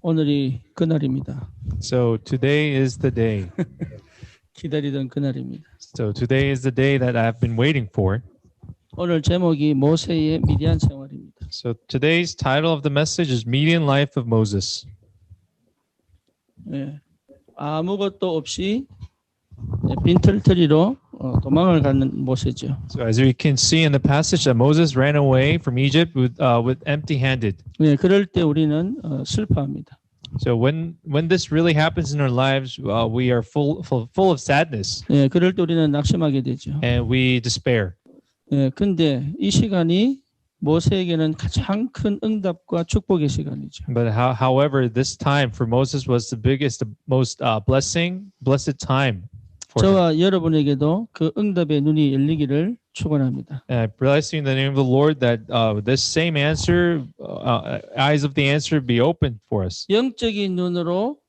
오늘이 그날입니다. So today is the day. 기다리던 그날입니다. So today is the day that I've been waiting for. 오늘 제목이 모세의 미디안 생활입니다. So today's title of the message is Median Life of Moses. 예, 아무것도 없이 빈털터리로 도망을 가는 모세죠. So as we can see in the passage that Moses ran away from Egypt with empty-handed. 예, 그럴 때 우리는 슬퍼합니다. So when this really happens in our lives, we are full of sadness. 예, 그럴 때 우리는 낙심하게 되죠. And we despair. 예, 근데 이 시간이 모세에게는 가장 큰 응답과 축복의 시간이죠. But however, this time for Moses was the biggest, the most blessed time for him. 저와 여러분에게도 그 응답의 눈이 열리기를 축원합니다. And I bless you in the name of the Lord that this same answer, eyes of the answer, be open for us. 영적인 눈으로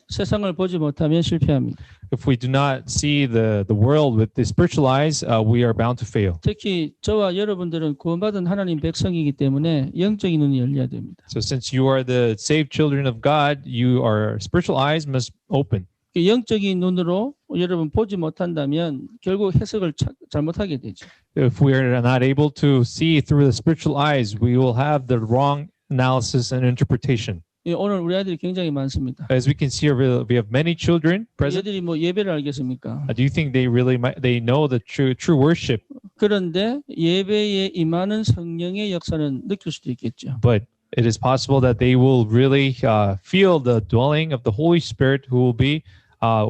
세상을 보지 못하면 실패합니다. If we do not see the world with the spiritual eyes, we are bound to fail. 특히 저와 여러분들은 구원받은 하나님 백성이기 때문에 영적인 눈이 열려야 됩니다. So since you are the saved children of God, your spiritual eyes must open. 영적인 눈으로 여러분 보지 못한다면 결국 해석을 잘못하게 되죠. If we are not able to see through the spiritual eyes, we will have the wrong analysis and interpretation. 예, 오늘 우리 아이들이 굉장히 많습니다. As we can see, we have many children present. 얘들이 뭐 예배를 알겠습니까? Do you think they know the true worship? 그런데 예배에 임하는 성령의 역사는 느낄 수도 있겠죠. But it is possible that they will really feel the dwelling of the Holy Spirit who will be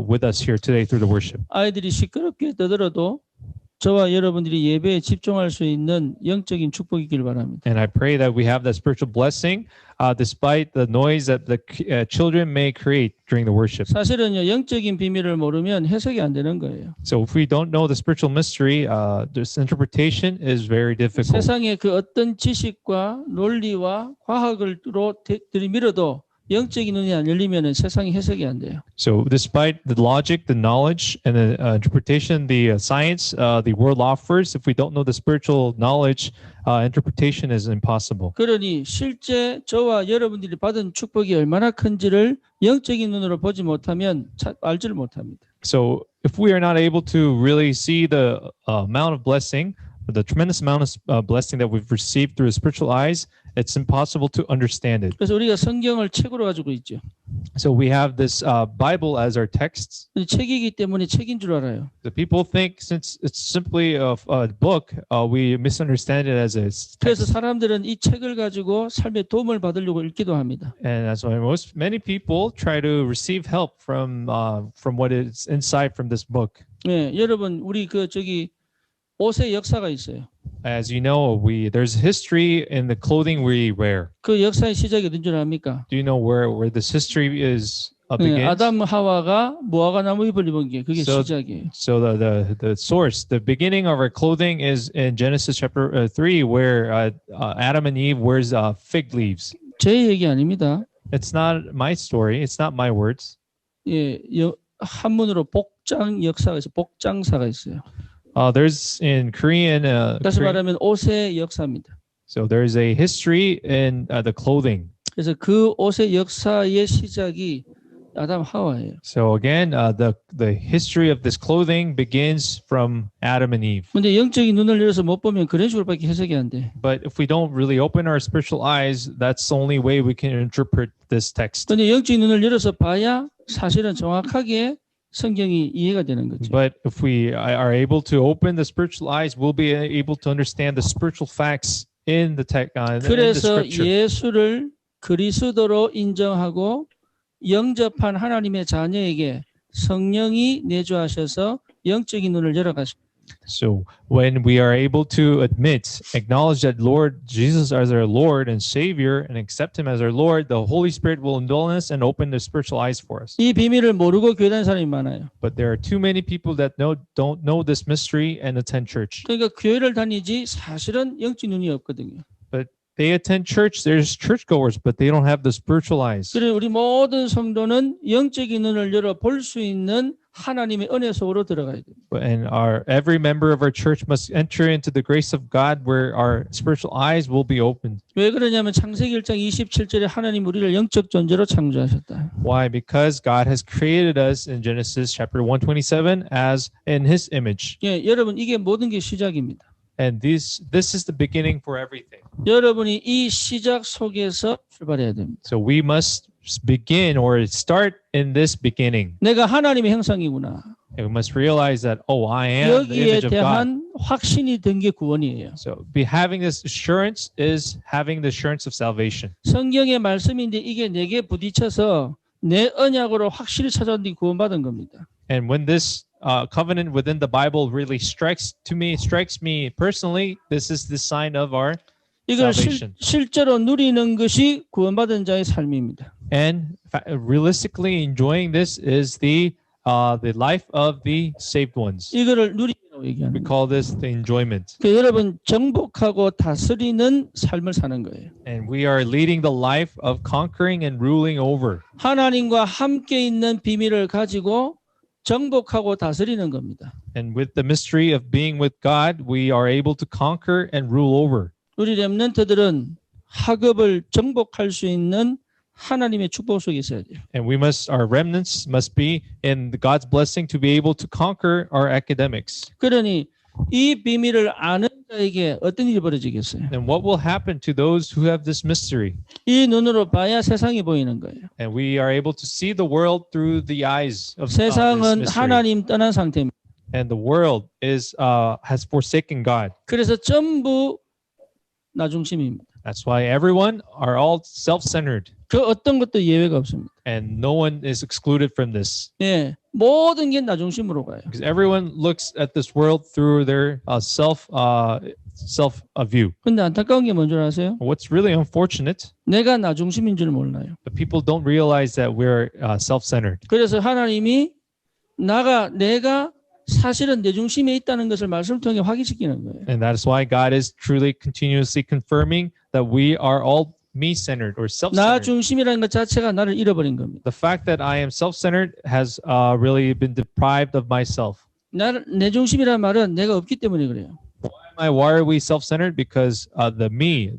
with us here today through the worship. 아이들이 시끄럽게 떠들어도 저와 여러분들이 예배에 집중할 수 있는 영적인 축복이길 바랍니다. And I pray that we have that spiritual blessing despite the noise that the children may create during the worship. 사실은요, 영적인 비밀을 모르면 해석이 안 되는 거예요. So if we don't know the spiritual mystery, this interpretation is very difficult. 세상의 그 어떤 지식과 논리와 과학으로 들이밀어도 영적인 눈이 안 열리면 세상이 해석이 안 돼요. So despite the logic, the knowledge, and the interpretation, the science, the world offers, if we don't know the spiritual knowledge, interpretation is impossible. 그러니 실제 저와 여러분들이 받은 축복이 얼마나 큰지를 영적인 눈으로 보지 못하면 알지를 못합니다. So if we are not able to really see the amount of blessing, the tremendous amount of blessing that we've received through the spiritual eyes, it's impossible to understand it. 그래서 우리가 성경을 책으로 가지고 있죠. So we have this Bible as our texts. 책이기 때문에 책인 줄 알아요. The people think since it's simply a book, we misunderstand it as a 그래서 text. 사람들은 이 책을 가지고 삶에 도움을 받으려고 읽기도 합니다. And that's why many people try to receive help from what is inside from this book. 예, 여러분 우리 옷의 역사가 있어요. As you know, there's history in the clothing we wear. 그 역사의 시작이 어딘 줄 압니까? Do you know where this history is 예, begins? 아담 하와가 무화과 나무 잎을 입은 게 그게 So- 시작이에요. So the source, the beginning of our clothing is in Genesis chapter 3, where Adam and Eve wears fig leaves. 제 얘기 아닙니다. It's not my story. It's not my words. 예, 한문으로 복장 역사가 있어요. 복장사가 있어요. There's in Korean. 다시 말하면 옷의 역사입니다. So there's a history in the clothing. 그래서 그 옷의 역사의 시작이 아담 하와예요. So again, the history of this clothing begins from Adam and Eve. 근데 영적인 눈을 열어서 못 보면 그런 식으로밖에 해석이 안 돼. But if we don't really open our spiritual eyes, that's the only way we can interpret this text. 근데 영적인 눈을 열어서 봐야 사실은 정확하게 성경이 이해가 되는 거죠. But if we are able to open the spiritual eyes, we'll be able to understand the spiritual facts in the text. In the 그래서 scripture. 예수를 그리스도로 인정하고 영접한 하나님의 자녀에게 성령이 내주하셔서 영적인 눈을 열어가십니다. So when we are able to acknowledge that Lord Jesus as our Lord and Savior, and accept Him as our Lord, the Holy Spirit will indwell us and open the spiritual eyes for us. 이 비밀을 모르고 교회 다니는 사람이 많아요. But there are too many people that don't know this mystery and attend church. 그러니까 교회를 다니지 사실은 영적 눈이 없거든요. But they attend church. There's churchgoers, but they don't have the spiritual eyes. 그래 우리 모든 성도는 영적인 눈을 열어 볼 수 있는 하나님의 은혜 속으로 들어가야 됩니다. And every member of our church must enter into the grace of God, where our spiritual eyes will be opened. 왜 그러냐면 창세기 1장 27절에 하나님 우리를 영적 존재로 창조하셨다. Why? Because God has created us in Genesis chapter 127 as in His image. 예, 여러분 이게 모든 게 시작입니다. And this is the beginning for everything. 여러분이 이 시작 속에서 출발해야 됩니다. So we must begin or start in this beginning. 내가 하나님의 형상이구나. And we must realize that, oh, I am the 여기에 image of God. 대한 확신이 든 게 구원이에요. So having this assurance is having the assurance of salvation. 성경의 말씀인데 이게 내게 부딪혀서 내 언약으로 확실히 찾아온 뒤 구원받은 겁니다. And when this covenant within the Bible really strikes me personally, this is the sign of our 이걸 salvation. 실제로 누리는 것이 구원받은 자의 삶입니다. And realistically enjoying this is the life of the saved ones. 이거를 누리라고 We 얘기합니다. call this the enjoyment. 그러니까 여러분 정복하고 다스리는 삶을 사는 거예요. And we are leading the life of conquering and ruling over. 하나님과 함께 있는 비밀을 가지고 정복하고 다스리는 겁니다. And with the mystery of being with God, we are able to conquer and rule over. 우리 렘넌트들은 학업을 정복할 수 있는 하나님의 축복 속에 있어야 돼요. And our remnants must be in God's blessing to be able to conquer our academics. 그러니 이 비밀을 아는 자에게 어떤 일이 벌어지겠어요? And what will happen to those who have this mystery? 이 눈으로 봐야 세상이 보이는 거예요. And we are able to see the world through the eyes of this 세상은 mystery. 하나님 떠난 상태입니다. And the world has forsaken God. 그래서 전부 나 중심입니다. That's why everyone are all self-centered. 그 어떤 것도 예외가 없습니다. And no one is excluded from this. 예, 모든 게 나 중심으로 가요. Because everyone looks at this world through their self view. 근데 안타까운 게 뭔지 아세요? What's really unfortunate, 내가 나 중심인 줄 몰라요. the people don't realize that we're self-centered. 그래서 하나님이 내가 사실은 내 중심에 있다는 것을 말씀을 통해 확인시키는 거예요. And that is why God is truly continuously confirming that we are all me-centered or 나 self-centered. 중심이라는 것 자체가 나를 잃어버린 겁니다. The fact that I am self-centered has really been deprived of myself. 내 중심이라는 말은 내가 없기 때문에 그래요. Why are we self-centered? Because the me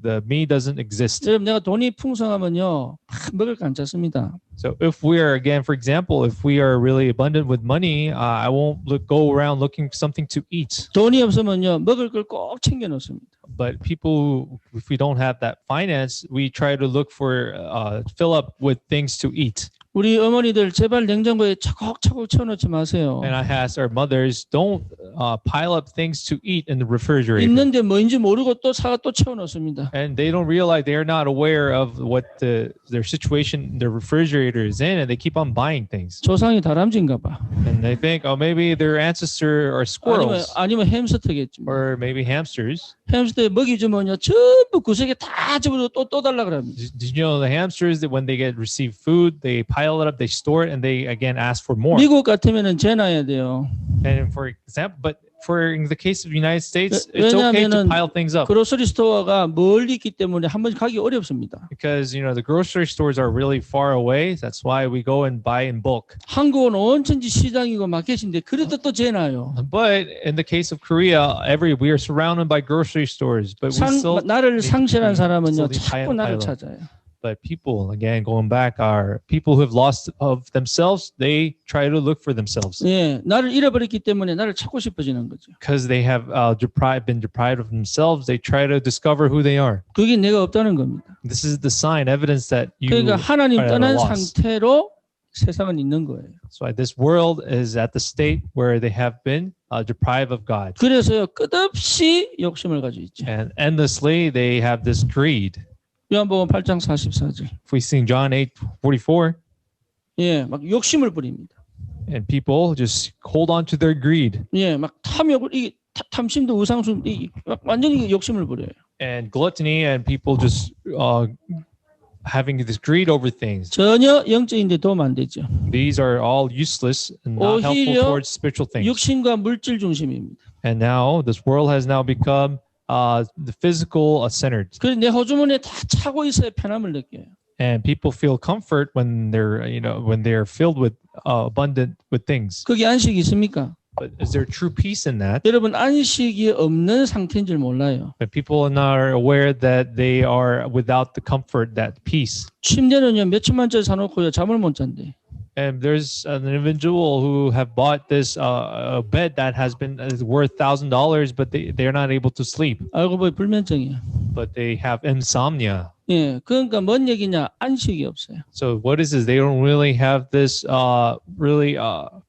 doesn't exist. 여러분 내가 돈이 풍성하면요 먹을 거 안 찾습니다. So if we are, again, for example, if we are really abundant with money, I won't go around looking for something to eat. 돈이 없으면요 먹을 걸 꼭 챙겨 놓습니다. But people, if we don't have that finance, we try to look for fill up with things to eat. 우리 어머니들 제발 냉장고에 차곡차곡 채워놓지 마세요. And I ask our mothers, don't pile up things to eat in the refrigerator. 있는데 뭐인지 모르고 또 사가 또 채워놓습니다. And they don't realize they are not aware of what their situation, their refrigerator is in, and they keep on buying things. 조상이 다람쥐인가 봐. And they think, oh, maybe their ancestor are squirrels 아니면 햄스터겠지. or maybe hamsters. 햄스터에 먹이 주면요 전부 구석에 다 집어서 또 달라 그럽니다. Did you know the hamsters that when they receive food, they pile it up, they store it, and they again ask for more. 미국 같으면은 재놔야 돼요. And for example, but in the case of the United States, it's okay to pile things up. 그로서리 스토어가 멀리 있기 때문에 한 번 가기 어렵습니다. Because the grocery stores are really far away. That's why we go and buy in bulk. 한국은 온천지 시장이고 마켓인데 그래도 또 재놔요. But in the case of Korea, we are surrounded by grocery stores. But we still 나를 상실한 사람은요 still 자꾸 나를 찾아요. But people, again, going back, are people who have lost of themselves. They try to look for themselves. 예, 나를 잃어버렸기 때문에 나를 찾고 싶어지는 거죠. Because they have been deprived of themselves, they try to discover who they are. 그게 내가 없다는 겁니다. This is the sign, evidence that you 그러니까 하나님 are at a 떠난 loss. 상태로 세상은 있는 거예요. That's why this world is at the state where they have been deprived of God. 그래서요 끝없이 욕심을 가지고 있죠. And endlessly, they have this greed. 요한복음 8장 44절. If we sing John 8:44, 예, 막 욕심을 부립니다. and people just hold on to their greed. 예, 막 탐욕을 탐심도 우상심 완전히 욕심을 부려요. And gluttony, and people just having this greed over things. 전혀 영적인데 도움 안 되죠. These are all useless and not helpful 오히려 towards spiritual things. 육신과 물질 중심입니다. And now this world has now become the physical centered. 그래서 내 호주머니에 다 차고 있어야 편함을 느껴요. And people feel comfort when they're filled with abundant with things. 거기 안식이 있습니까? But is there true peace in that? 여러분 안식이 없는 상태인 줄 몰라요. But people are not aware that they are without the comfort, that peace. 침대는요 몇 천만짜리 사놓고요 잠을 못 잔대. And there's an individual who have bought this a bed that has been worth $1,000, but they're not able to sleep. 알고 보니 불면증이야. But they have insomnia. 예, 그러니까 뭔 얘기냐? 안식이 없어요. So what is this? They don't really have this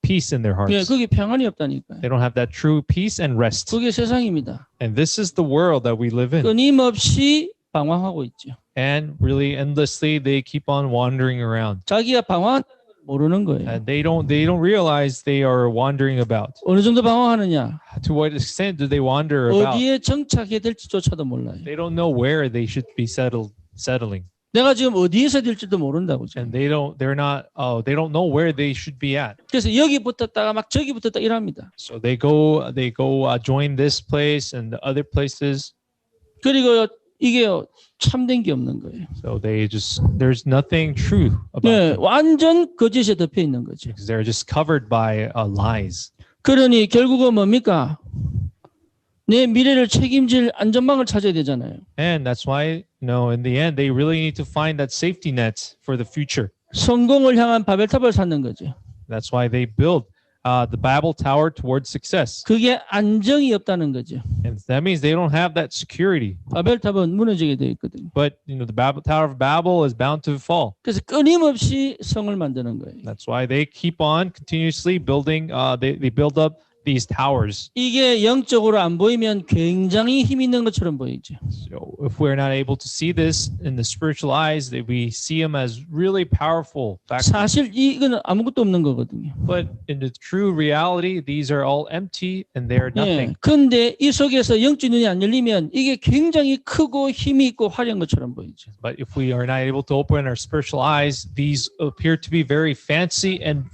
peace in their 예, hearts. 거기 평안이 없다니까요. They don't have that true peace and rest. 그게 세상입니다. And this is the world that we live in. 끊임없이 방황하고 있죠. And really endlessly they keep on wandering around. 자기가 방황한다는 걸 모르는 거예요. And they don't realize they are wandering about. 어느 정도 방황하느냐? To what extent do they wander about? 어디에 정착해야 될지조차도 몰라요. They don't know where they should be settling. 내가 지금 어디에 있어야 될지도 모른다고 지금. And they don't know where they should be at. 그래서 여기 붙었다가 막 저기 붙었다 이랍니다. So they go join this place and the other places. 그리고 이게요 참된 게 없는 거예요. So there's nothing true about 네, them. 완전 거짓에 덮여 있는 거죠. Because they're just covered by lies. 그러니 결국은 뭡니까? 내 미래를 책임질 안전망을 찾아야 되잖아요. And that's why, in the end, they really need to find that safety net for the future. 성공을 향한 바벨탑을 쌓는 거죠. That's why they build the Babel Tower towards success. 그게 안정이 없다는 거죠. And that means they don't have that security. 바벨탑은 무너지게 되어 있거든요. But, the Tower of Babel is bound to fall. 그래서 끊임없이 성을 만드는 거예요. That's why they keep on continuously building, they build up these towers. 이게 영적으로 안 보이면 굉장히 힘 있는 것처럼 보이죠. So if we're not able to see this in the spiritual eyes, that we see them as really powerful factors. 사실 이거는 아무것도 없는 거거든요. But in the true reality, these are all empty and they are nothing. 그런데 이 속에서 영적 눈이 안 열리면 이게 굉장히 크고 힘이 있고 화려한 것처럼 보이죠. But if we are not able to open our spiritual eyes, these appear to be very fancy and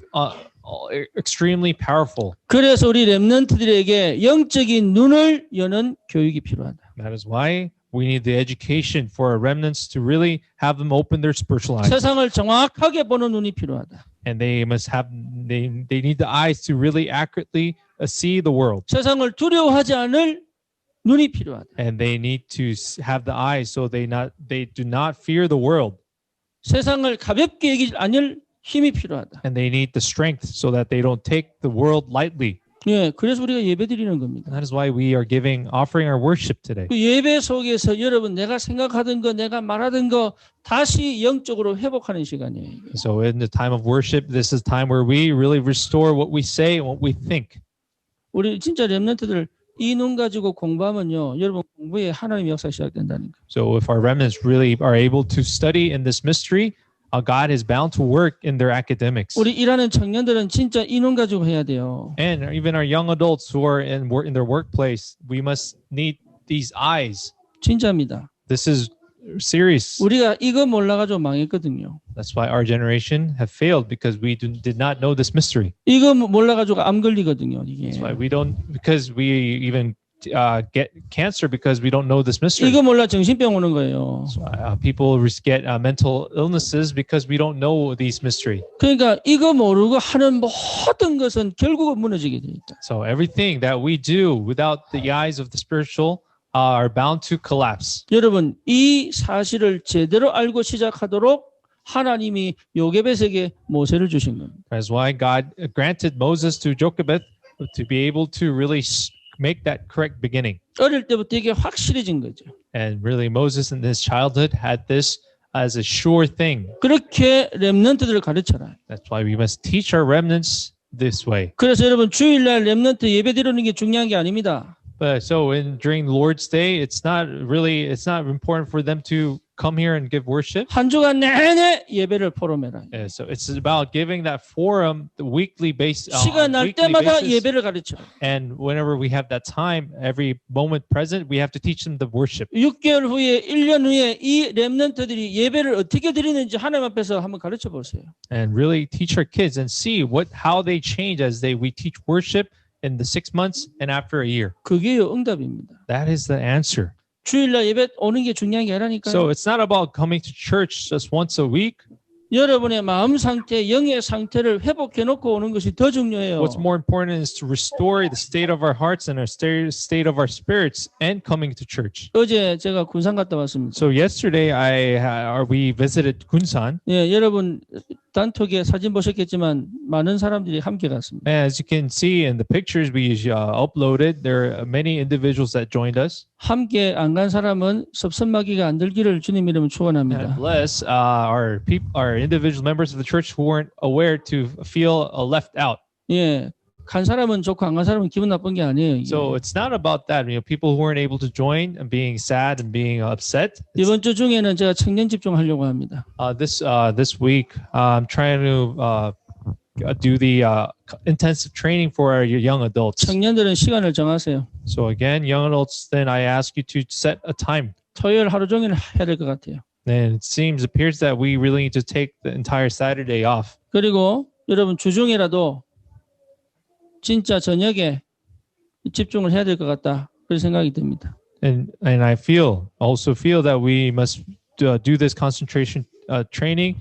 extremely powerful. 그래서 우리 렘넌트들에게 영적인 눈을 여는 교육이 필요하다. That is why we need the education for our remnants to really have them open their spiritual eyes. 세상을 정확하게 보는 눈이 필요하다. And they need the eyes to really accurately see the world. 세상을 두려워하지 않을 눈이 필요하다. And they need to have the eyes so they do not fear the world. 세상을 가볍게 여기지 않을 힘이 필요하다. And they need the strength so that they don't take the world lightly. 예, 그래서 우리가 예배드리는 겁니다. And that is why we are offering our worship today. 그 예배 속에서 여러분 내가 생각하던 거, 내가 말하던 거 다시 영적으로 회복하는 시간이에요. So in the time of worship, this is time where we really restore what we say and what we think. 우리 진짜 렘넌트들 이 눈 가지고 공부하면요, 여러분 공부에 하나님의 역사 시작된다는 거. So if our remnants really are able to study in this mystery, God is bound to work in their academics. 우리 일하는 청년들은 진짜 이 눈 가지고 해야 돼요. And even our young adults who are in their workplace, we must need these eyes. 진짜입니다. This is serious. 우리가 이거 몰라가지고 망했거든요. That's why our generation have failed because we did not know this mystery. 이거 몰라가지고 암 걸리거든요. 이게. That's why because we even get cancer because we don't know this mystery. 이거 몰라 정신병 오는 거예요. So, people get mental illnesses because we don't know these mystery. 그러니까 이거 모르고 하는 모든 것은 결국은 무너지게 돼 있다. So everything that we do without the eyes of the spiritual are bound to collapse. 여러분 이 사실을 제대로 알고 시작하도록 하나님이 요게벳에게 모세를 주신 겁니다. That's why God granted Moses to Jochebed to be able to really make that correct beginning. 어릴 때부터 이게 확실해진 거죠. And really Moses in his childhood had this as a sure thing. 그렇게 렘넌트들을 가르쳐라. That's why we must teach our remnants this way. 그래서 여러분 주일날 렘넌트 예배 드리는 게 중요한 게 아닙니다. But so during Lord's Day, it's not important for them to come here and give worship. 한 주간 내내 예배를 포럼해라. Yeah, so it's about giving that forum the weekly basis. 시간 날 때마다 예배를 가르쳐라. And whenever we have that time, every moment present, we have to teach them the worship. 6개월 후에 1년 후에 이 렘넌트들이 예배를 어떻게 드리는지 하나님 앞에서 한번 가르쳐 보세요. And really teach our kids and see how they change as we teach worship in the 6 months and after a year? 그게요 응답입니다. That is the answer. 주일날 예배 오는 게 중요한 게 아니라니까요. So it's not about coming to church just once a week. 여러분의 마음 상태, 영의 상태를 회복해 놓고 오는 것이 더 중요해요. What's more important is to restore the state of our hearts and our state of our spirits and coming to church. 어제 제가 군산 갔다 왔습니다. So yesterday we visited Gunsan. 예, 여러분 단톡에 사진 보셨겠지만 많은 사람들이 함께 갔습니다. As you can see in the pictures we uploaded, there are many individuals that joined us. 함께 안 간 사람은 섭섭마귀가 안 들기를 주님 이름으로 And 축원합니다. bless our individual members of the church who weren't aware to feel left out. 예, 간 사람은 좋고 안 간 사람은 기분 나쁜 게 아니에요. 이게. So it's not about that. People who weren't able to join and being sad and being upset. 이번 주 중에는 제가 청년 집중하려고 합니다. This week, I'm trying to do the intensive training for our young adults. 청년들은 시간을 정하세요. So again, young adults, then I ask you to set a time. 토요일 하루 종일 해야 될 것 같아요. And appears that we really need to take the entire Saturday off. 그리고 여러분 주중에라도 진짜 저녁에 집중을 해야 될 것 같다. 그런 생각이 듭니다. And I also feel that we must do this concentration training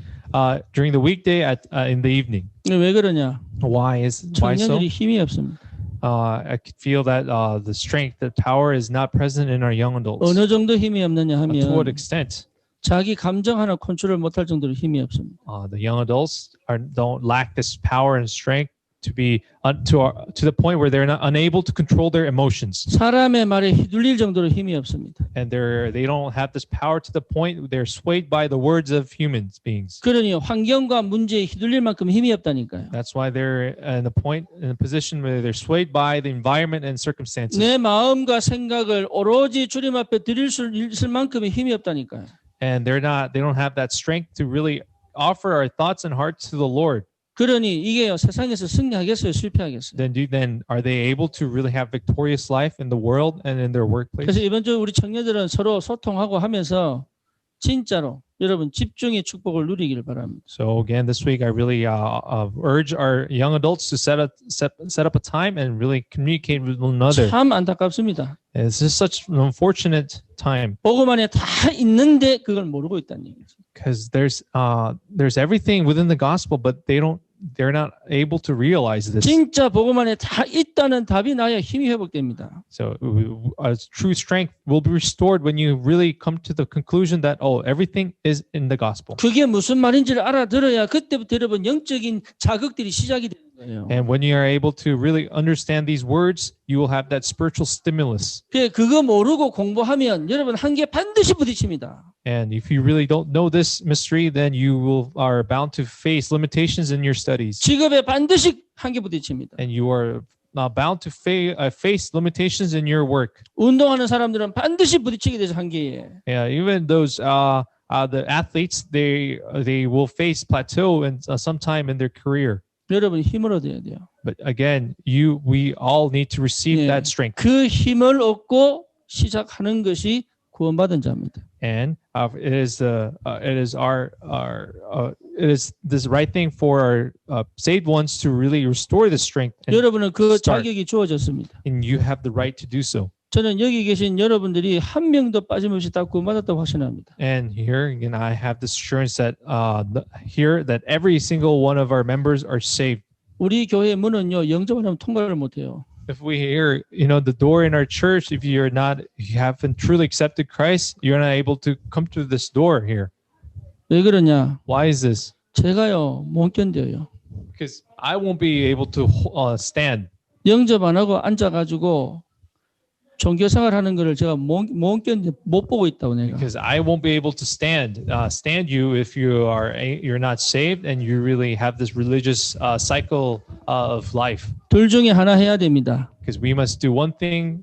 during the weekday in the evening. 왜 그러냐? Why so? 청년들이 힘이 없습니다. I could feel that the strength, the power is not present in our young adults. 어느 정도 힘이 없느냐 To what 하면 extent? 자기 감정 하나 컨트롤 못할 정도로 힘이 없습니다. The young adults don't lack this power and strength to be to the point where they're not unable to control their emotions, 사람의 말에 휘둘릴 정도로 힘이 없습니다. and they don't have this power to the point where they're swayed by the words of human beings. 그러니 환경과 문제에 휘둘릴 만큼 힘이 없다니까요. That's why they're in a position where they're swayed by the environment and circumstances. 내 마음과 생각을 오로지 주님 앞에 드릴 수 있을 만큼의 힘이 없다니까요. And they don't have that strength to really offer our thoughts and hearts to the Lord. 그러니 이게요 세상에서 승리하겠어요, 실패하겠어요? Then are they able to really have victorious life in the world and in their workplace? 그래서 이번 주 우리 청년들은 서로 소통하고 하면서 진짜로 여러분 집중의 축복을 누리기를 바랍니다. So again, this week I really urge our young adults to set up a time and really communicate with one another. 참 안타깝습니다. This is such an unfortunate time 복음 안에 다 있는데 그걸 모르고 있다는 얘기죠. because there's everything within the gospel, but they're not able to realize this. 진짜 복음 안에 다 있다는 답이 나야 힘이 회복됩니다. So true strength will be restored when you really come to the conclusion that everything is in the gospel. 그게 무슨 말인지를 알아들어야 그때부터 여러분 영적인 자극들이 시작이 되는 거예요. And when you are able to really understand these words, you will have that spiritual stimulus. 그거 모르고 공부하면 여러분 한계에 반드시 부딪힙니다. And if you really don't know this mystery, then you are bound to face limitations in your studies. 직업에 반드시 한계 부딪힙니다. And you are bound to face limitations in your work. 운동하는 사람들은 반드시 부딪히게 되죠, 한계에. Yeah, even those the athletes, they will face plateau and sometime in their career. 여러분 힘을 얻어야 돼요. But again, we all need to receive that strength. 그 힘을 얻고 시작하는 것이 구원받은 자입니다. And it is this right thing for our saved ones to really restore the strength. 여러분은 그 자격이 주어졌습니다. And you have the right to do so. 저는 여기 계신 여러분들이 한 명도 빠짐없이 다 구원받았다고 확신합니다. And here again, I have this assurance that that every single one of our members are saved. 우리 교회 문은요 영접을 하면 통과를 못해요. If we hear, the door in our church, if you haven't truly accepted Christ, you're not able to come through this door here. 왜 그러냐? Why is this? 제가요 못 견뎌요. Because I won't be able to stand. 영접 안 하고 앉아가지고 종교생활하는 거를 제가 못 보고 있다고 내가. Because I won't be able to stand you if you're not saved and you really have this religious cycle of life. 둘 중에 하나 해야 됩니다. Because we must do one thing.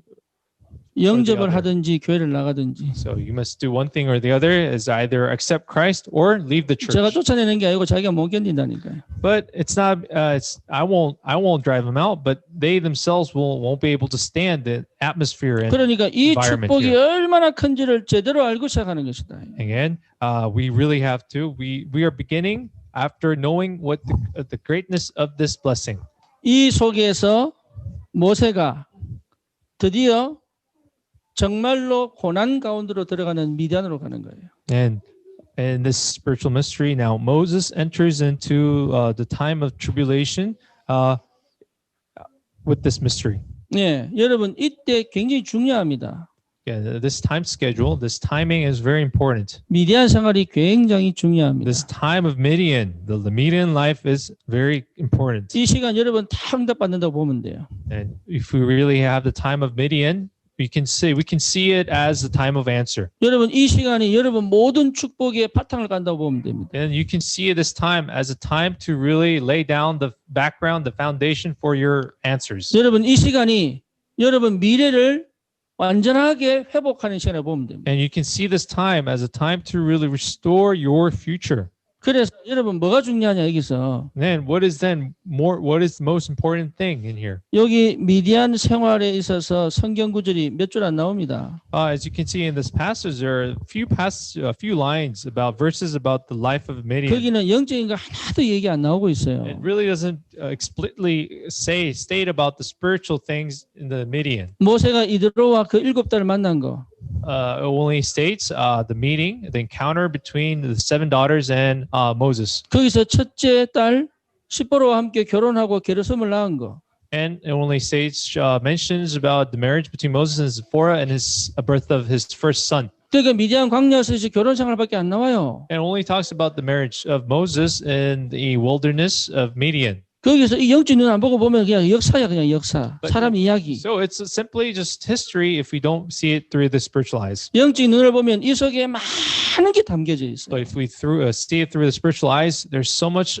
영접을 하든지 교회를 나가든지. So you must do one thing or the other, is either accept Christ or leave the church. 제가 쫓아내는 게 아니고 자기가 못 견딘다니까요. But it's not. I won't drive them out, but they themselves won't be able to stand the atmosphere and 그러니까 이 environment 축복이 here. 얼마나 큰지를 제대로 알고 시작하는 것이다. Again, we really have to. We are beginning after knowing what the greatness of this blessing. 이 속에서 모세가 드디어 정말로 고난 가운데로 들어가는 미디안으로 가는 거예요. And in this spiritual mystery, now Moses enters into the time of tribulation with this mystery. 예, 여러분 이때 굉장히 중요합니다. Yeah, this time schedule, this timing is very important. 미디안 생활이 굉장히 중요합니다. This time of Midian, the Midian life is very important. 이 시간 여러분 다 응답받는다고 보면 돼요. And if we really have the time of Midian, we can see it as the time of answer. 여러분 이 시간이 여러분 모든 축복의 바탕을 간다고 보면 됩니다. And you can see this time as a time to really lay down the background, the foundation for your answers. 여러분 이 시간이 여러분 미래를 완전하게 회복하는 시간을 보면 됩니다. And you can see this time as a time to really restore your future. 그래서 여러분 뭐가 중요하냐 여기서 And then what is the most important thing in here? 여기 미디안 생활에 있어서 성경 구절이 몇 줄 안 나옵니다. As you can see in this passage, there are a few lines about verses about the life of Midian. 거기는 영적인 거 하나도 얘기 안 나오고 있어요. It really doesn't explicitly state about the spiritual things in the Midian. 모세가 이드로와 그 7달을 만난 거. It only states the meeting, the encounter between the 7 daughters and Moses. 거기서 첫째 딸 시보로와 함께 결혼하고 게르솜을 낳은 거. And it only states mentions about the marriage between Moses and Zipporah and his birth of his first son. 그러니까 미디안 광야에서 결혼 생활밖에 안 나와요. And it only talks about the marriage of Moses in the wilderness of Midian. 거기서 이 영적 눈 안 보고 보면 그냥 역사야, 그냥 역사. 사람 이야기. So it's simply just history if we don't see it through the spiritual eyes. 영적 눈을 보면 이 속에 많은 게 담겨져 있어요. But if we see it through the spiritual eyes, there's so much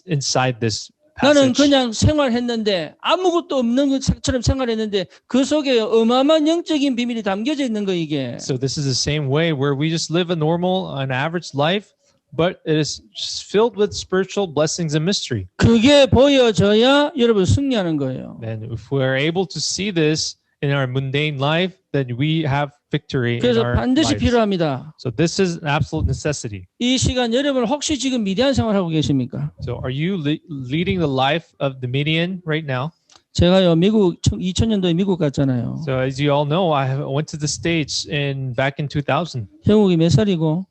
inside this 나는 passage. 그냥 생활했는데 아무것도 없는 것처럼 생활했는데 그 속에 어마어마한 영적인 비밀이 담겨져 있는 거 이게. So this is the same way where we just live a normal, an average life, but it is just filled with spiritual blessings and mystery. 그게 보여져야 여러분 승리하는 거예요. And if we're able to see this in our mundane life, then we have victory in 그래서 our 반드시 lives. 필요합니다. So this is an absolute necessity. 이 시간 여러분 혹시 지금 미디안 생활하고 계십니까? So are you leading the life of the Midian right now? 제가요 미국 2000년도에 미국 갔잖아요. So as you all know, I went to the States back in 2000. 형욱이 몇 살이고?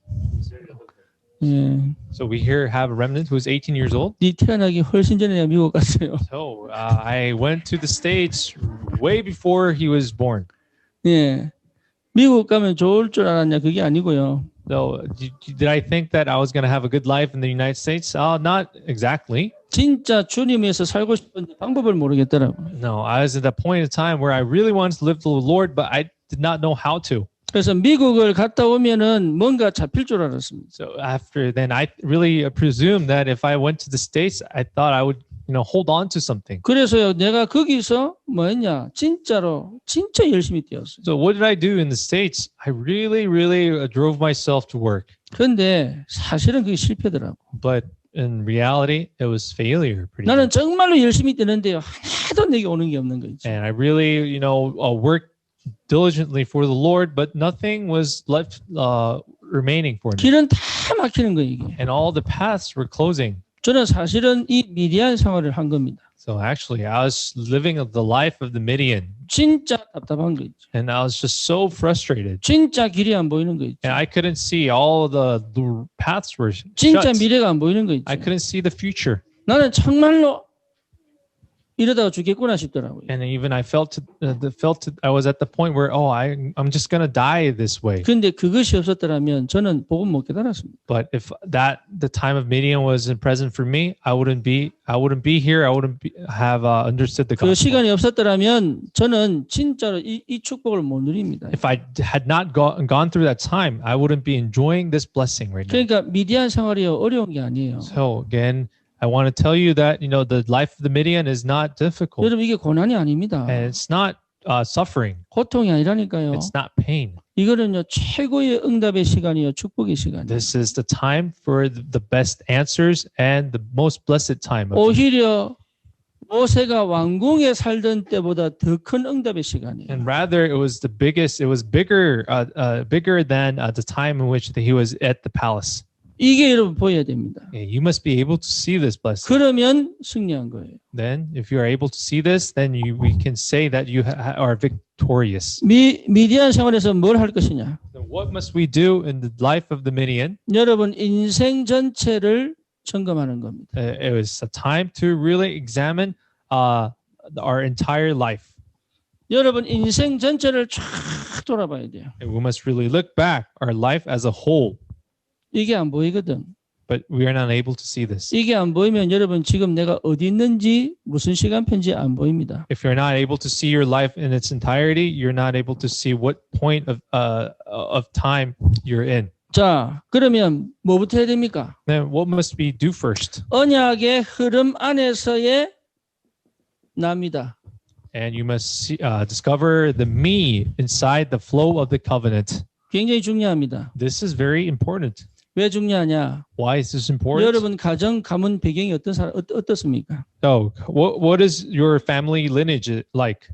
예, So we here have a remnant who's 18 years old. 네 태어나기 훨씬 전에 미국 갔어요. So I went to the States way before he was born. 예, 미국 가면 좋을 줄 알았냐? 그게 아니고요. So did I think that I was going to have a good life in the United States? Not exactly. 진짜 주님에서 살고 싶은데 방법을 모르겠더라고. No, I was at that point in time where I really wanted to live for the Lord, but I did not know how to. 그래서 미국을 갔다 오면은 뭔가 잡힐 줄 알았습니다. So after then, I really presumed that if I went to the States, I thought I would, hold on to something. 그래서요, 내가 거기서 뭐했냐? 진짜로 진짜 열심히 뛰었어요. So what did I do in the States? I really drove myself to work. 그런데 사실은 그게 실패더라고. But in reality, it was failure. Pretty 나는 much. 정말로 열심히 뛰는데요, 하나도 내게 오는 게 없는 거죠. And I really, worked diligently for the Lord, but nothing was left remaining for me. 길은 다 막히는 거예요, 이게. And all the paths were closing. 저는 사실은 이 미디안 생활을 한 겁니다. So actually, I was living the life of the Midian, 진짜 답답한 거 있죠. and I was just so frustrated. 진짜 길이 안 보이는 거 있죠. And I couldn't see all the paths were 진짜 shut. 미래가 안 보이는 거 있죠. I couldn't see the future. 나는 정말로 이러다가 죽겠구나 싶더라고요. And even I I was at the point where, I'm just going to die this way. 근데 그것이 없었더라면 저는 복음 못 깨달았습니다. But if the time of Midian wasn't present for me, I wouldn't be here. I wouldn't have understood the 그 gospel. 시간이 없었더라면 저는 진짜로 이 축복을 못 누립니다. If I had not gone through that time, I wouldn't be enjoying this blessing right now. 그러니까 미디안 생활이 어려운 게 아니에요. So again, I want to tell you that, the life of the Midian is not difficult. 여러분 이게 고난이 아닙니다. And it's not suffering. 고통이 아니라니까요. It's not pain. 이거는요 최고의 응답의 시간이요 축복의 시간이에요. This is the time for the best answers and the most blessed time. 오히려 모세가 왕궁에 살던 때보다 더 큰 응답의 시간이에요. And rather, it was bigger than the time in which he was at the palace. 이게 여러분 보여야 됩니다. You must be able to see this blessing. 그러면 승리한 거예요. Then, if you are able to see this, then we can say that you are victorious. 미디안 생활에서 뭘 할 것이냐? So what must we do in the life of the Midian? 여러분 인생 전체를 점검하는 겁니다. It was a time to really examine our entire life. 여러분 인생 전체를 쫙 돌아봐야 돼요. And we must really look back our life as a whole. 이게 안 보이거든. But we are not able to see this. 이게 안 보이면 여러분 지금 내가 어디 있는지 무슨 시간표인지 안 보입니다. If you're not able to see your life in its entirety, you're not able to see what point of time you're in. 자, 그러면 뭐부터 해야 됩니까? Then what must we do first? 언약의 흐름 안에서의 납니다. And you must see, discover the me inside the flow of the covenant. 굉장히 중요합니다. This is very important. 왜 중요하냐? Why is this important? 여러분 가정 가문 배경이 어떻습니까? Oh, what is your family lineage like?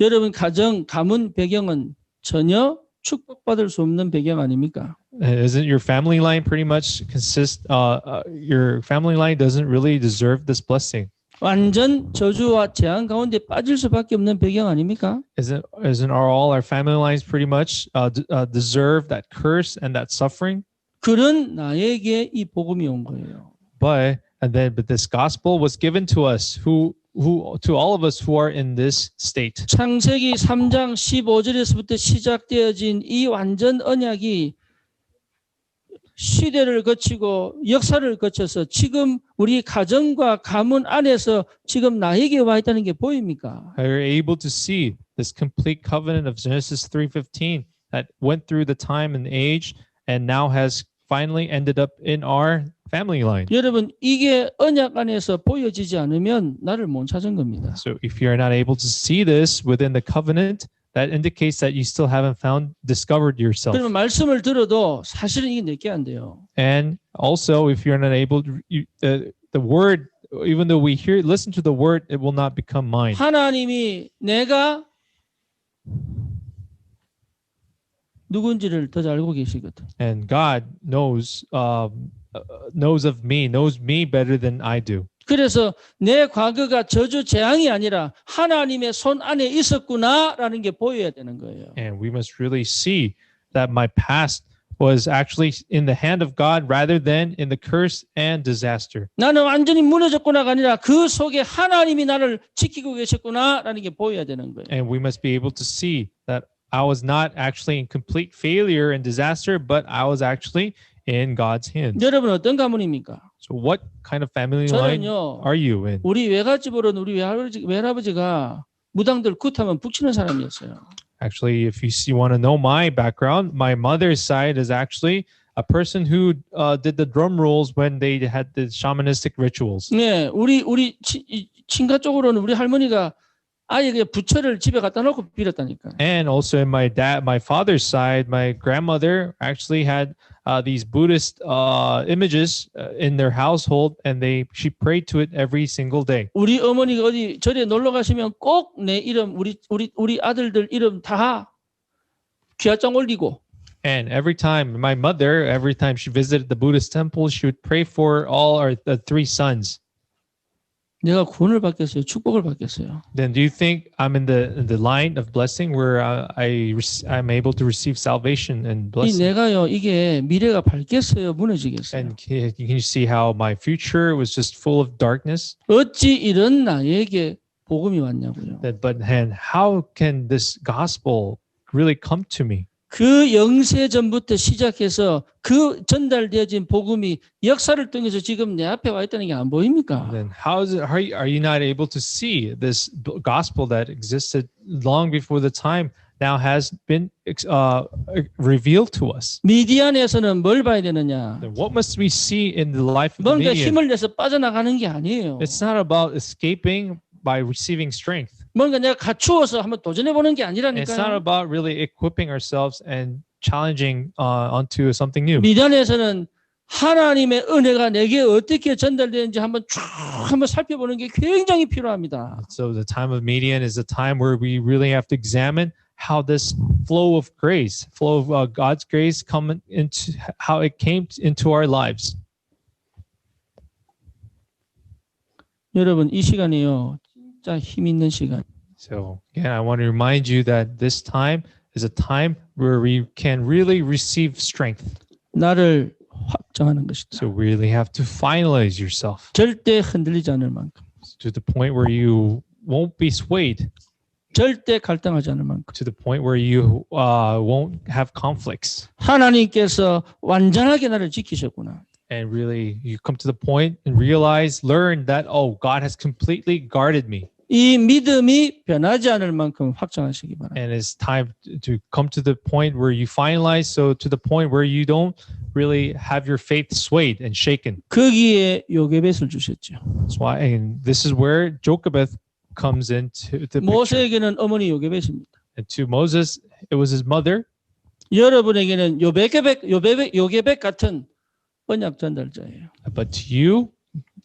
여러분 가정 가문 배경은 전혀 축복받을 수 없는 배경 아닙니까? Isn't your family line pretty much your family line doesn't really deserve this blessing? 완전 저주와 재앙 가운데 빠질 수밖에 없는 배경 아닙니까? Isn't all our family lines pretty much deserve that curse and that suffering? 그런 나에게 이 복음이 온 거예요. But this gospel was given to us, who to all of us who are in this state. 창세기 3장 15절에서부터 시작되어진 이 완전 언약이 시대를 거치고 역사를 거쳐서 지금 우리 가정과 가문 안에서 지금 나에게 와 있다는 게 보입니까? Are you able to see this complete covenant of Genesis 3:15 that went through the time and age and now has finally ended up in our family line? 여러분 이게 언약 안에서 보여지지 않으면 나를 못 찾은 겁니다. So if you're not able to see this within the covenant, that indicates that you still haven't discovered yourself. 그러면 말씀을 들어도 사실은 이게 내게 안 돼요. And also, if you're not able to, the word, even though we listen to the word, it will not become mine. 하나님이 내가 누군지를 더 잘 알고 계시거든. And God knows knows me better than I do. 그래서 내 과거가 저주 재앙이 아니라 하나님의 손 안에 있었구나라는 게 보여야 되는 거예요. And we must really see that my past was actually in the hand of God rather than in the curse and disaster. 나는 완전히 무너졌구나가 아니라 그 속에 하나님이 나를 지키고 계셨구나라는 게 보여야 되는 거예요. And we must be able to see that I was not actually in complete failure and disaster, but I was actually in God's hands. 여러분 어떤 가문입니까? So what kind of family line 저는요. are you in? 우리 외갓집으로는 우리 외할아버지가 무당들 굿하면 북치는 사람이었어요. Actually, if you want to know my background, my mother's side is actually a person who did the drum rolls when they had the shamanistic rituals. 네, 우리 친가 쪽으로는 우리 할머니가 아예 그냥 부처를 집에 갖다 놓고 빌었다니까. And also in my father's side, my grandmother actually had these Buddhist images in their household, and she prayed to it every single day. 우리 어머니가 어디 절에 놀러 가시면 꼭 내 이름 우리 아들들 이름 다 귀하장 올리고. And every time she visited the Buddhist temple, she would pray for all the three sons. 내가 구원을 받겠어요? 축복을 받겠어요? Then do you think I'm in the line of blessing where I'm able to receive salvation and 이 blessing? 내가요 이게 미래가 밝겠어요? 무너지겠어요? And can you see how my future was just full of darkness? 어찌 이런 나에게 복음이 왔냐고요? But how can this gospel really come to me? 그 영세 전부터 시작해서 그 전달되어진 복음이 역사를 통해서 지금 내 앞에 와 있다는 게 안 보입니까? Then how are you not able to see this gospel that existed long before the time now has been revealed to us? 미디안에서는 뭘 봐야 되느냐? Then what must we see in the life of the 뭔가 Midian? 힘을 내서 빠져나가는 게 아니에요. It's not about escaping by receiving strength. 뭔가 내가 갖추어서 한번 도전해 보는 게 It's not 아니라니까요. about really equipping ourselves and challenging onto something new. 미디안에서는 하나님의 은혜가 내게 어떻게 전달되는지 한번 살펴보는 게 굉장히 필요합니다. So the time of Midian is a time where we really have to examine how this flow of grace, flow of God's grace, come into how it came into our lives. 여러분 이 시간이요 진짜 힘 있는 시간. So again, I want to remind you that this time is a time where we can really receive strength. 나를 확정하는 것이다. So we really have to finalize yourself 절대 흔들리지 않을 만큼, to the point where you won't be swayed, 절대 갈등하지 않을 만큼. to the point where you won't have conflicts. 하나님께서 완전하게 나를 지키셨구나. And really, you come to the point and realize, learn that, oh, God has completely guarded me. 이 믿음이 변하지 않을 만큼 확정하시기 바랍니다. And it's time to come to the point where you finalize, so to the point where you don't really have your faith swayed and shaken. 거기에 요게벳을 주셨죠. That's why, and this is where Jochebed comes into the picture. 모세에게는 어머니 요게벳입니다. And to Moses, it was his mother. 여러분에게는 요게벳 같은 언약 전달자예요. But to you,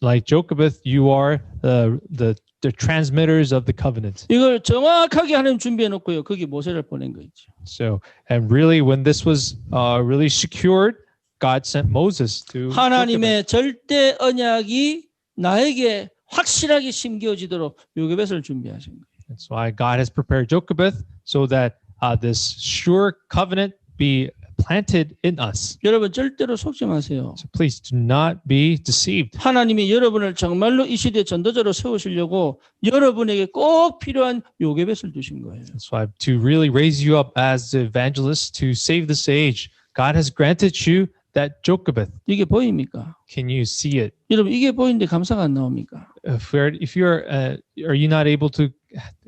like Jochebed, you are the transmitters of the covenant. 이걸 정확하게 하나님 준비해 놓고요. 거기 모세를 보낸 거 있죠. So, and really, when this was really secured, God sent Moses to Jochebed. 하나님의 절대 언약이 나에게 확실하게 심겨지도록 요게벳을 준비하신 거예요. That's why God has prepared Jochebed so that this sure covenant be planted in us. 여러분 절대로 속지 마세요. So please do not be deceived. 하나님이 여러분을 정말로 이 시대 전도자로 세우시려고 여러분에게 꼭 필요한 요게벳을 두신 거예요. That's why to really raise you up as the evangelist to save this age, God has granted you that Jochebed. 이게 보입니까? Can you see it? 여러분 이게 보이는데 감사가 안 나옵니까? If you're, are you not able to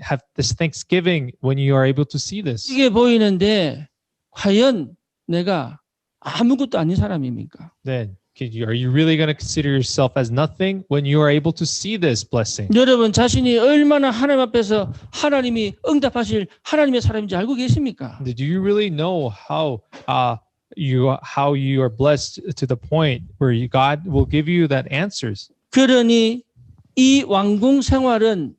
have this Thanksgiving when you are able to see this? 이게 보이는데 과연 내가 아무것도 아닌 사람입니까? Then are you really going to consider yourself as nothing when you are able to see this blessing? 여러분 자신이 얼마나 하나님 앞에서 하나님이 응답하실 하나님의 사람인지 알고 계십니까? Do you really know how you are blessed to the point where God will give you that answers? 그러니 이 왕궁 생활은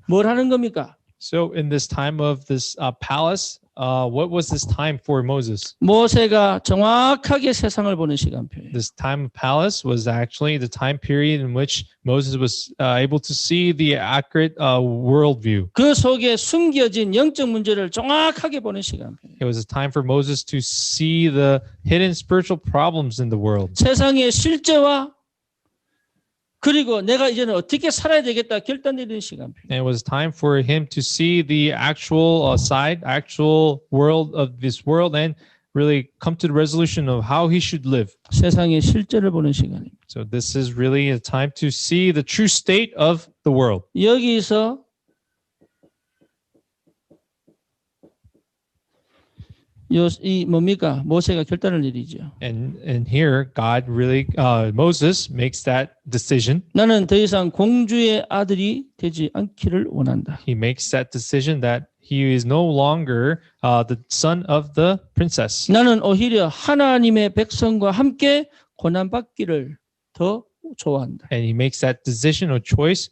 뭘 하는 겁니까? So in this time of this palace, what was this time for Moses? 모세가 정확하게 세상을 보는 시간표예요. This time of palace was actually the time period in which Moses was able to see the accurate worldview. 그 속에 숨겨진 영적 문제를 정확하게 보는 시간표예요. It was a time for Moses to see the hidden spiritual problems in the world. 세상의 실제와 그리고 내가 이제는 어떻게 살아야 되겠다 결단 내리는 시간표. And it was time for him to see the actual actual world of this world and really come to the resolution of how he should live. 세상의 실제를 보는 시간입니다. So this is really a time to see the true state of the world. 여기서 이 뭡니까? 모세가 결단을 내리죠. And here God really Moses makes that decision. 나는 더 이상 공주의 아들이 되지 않기를 원한다. He makes that decision that he is no longer the son of the princess. 나는 오히려 하나님의 백성과 함께 고난 받기를 더 좋아한다. And he makes that decision or choice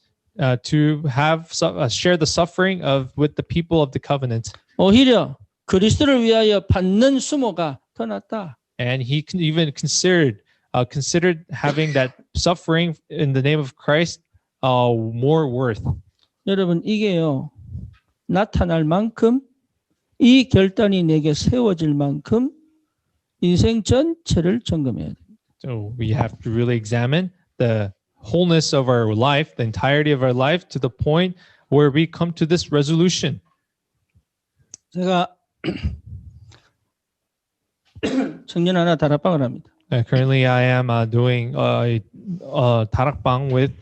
to have share the suffering with the people of the covenant. 오히려 그리스도를 위하여 받는 수모가 더 낫다. And he even considered having that suffering in the name of Christ more worth. 여러분 이게요 나타날 만큼 이 결단이 내게 세워질 만큼 인생 전체를 점검해야 됩니다. So we have to really examine the wholeness of our life, the entirety of our life, to the point where we come to this resolution. 제가 청년 하나 다락방을 합니다. Currently, I am doing 다락방 with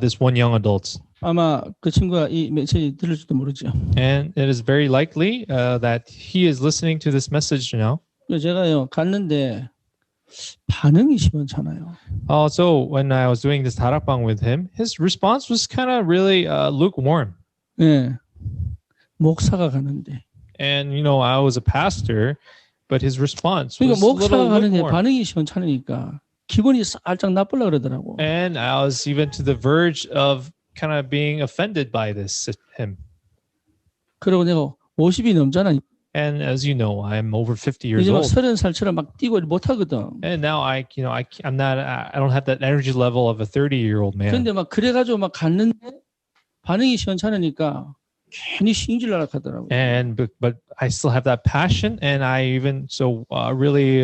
this one young adult. 아마 그 친구가 이 메시지 들을지도 모르죠. And it is very likely that he is listening to this message now. 제가요 갔는데 반응이 시원찮아요. So when I was doing this 다락방 with him, his response was kind of really lukewarm. 예, 목사가 가는데. And I was a pastor, but his response 그러니까 was a 목사가 little 가는데 lukewarm. 반응이 시원찮으니까 기분이 살짝 나쁘려 그러더라고. And I was even to the verge of kind of being offended by him. 그러고 내가 50이 넘잖아. And as you know, I'm over 50 years 이제 막 old. 30살처럼 막 뛰고 못 하거든. And now I don't have that energy level of a 30-year-old man. 그런데 막 그래가지고 막 갔는데 반응이 시원찮으니까 괜히 신질나라 하더라고요. And but I still have that passion, and I even really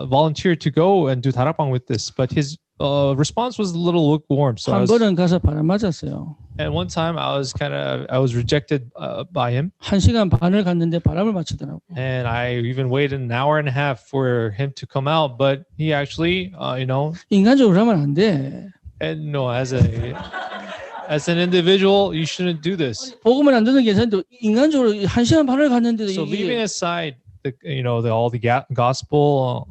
volunteered to go and do 다락방 with this. But his response was a little lukewarm. So 한 번은 가서 바람 맞았어요. and one time I was rejected by him, 1시간 반을 갔는데 바람을 맞추더라고. and I even waited an hour and a half for him to come out. But he actually, 인간적으로 하면 안 돼. and no, as an individual, you shouldn't do this. 복음을 안 듣는 게 괜찮은데 인간적으로 1시간 반을 갔는데도 So leaving 이게 aside all the gospel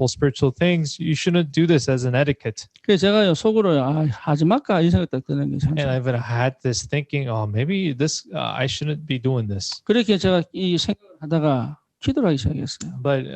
spiritual things, you shouldn't do this as an etiquette. 그래서 제가요 속으로 하지 말까 이 생각 딱 드는 게 And 참. I've had this thinking, maybe this I shouldn't be doing this. 그렇게 제가 이 생각을 하다가 기도를 하기 시작했어요. But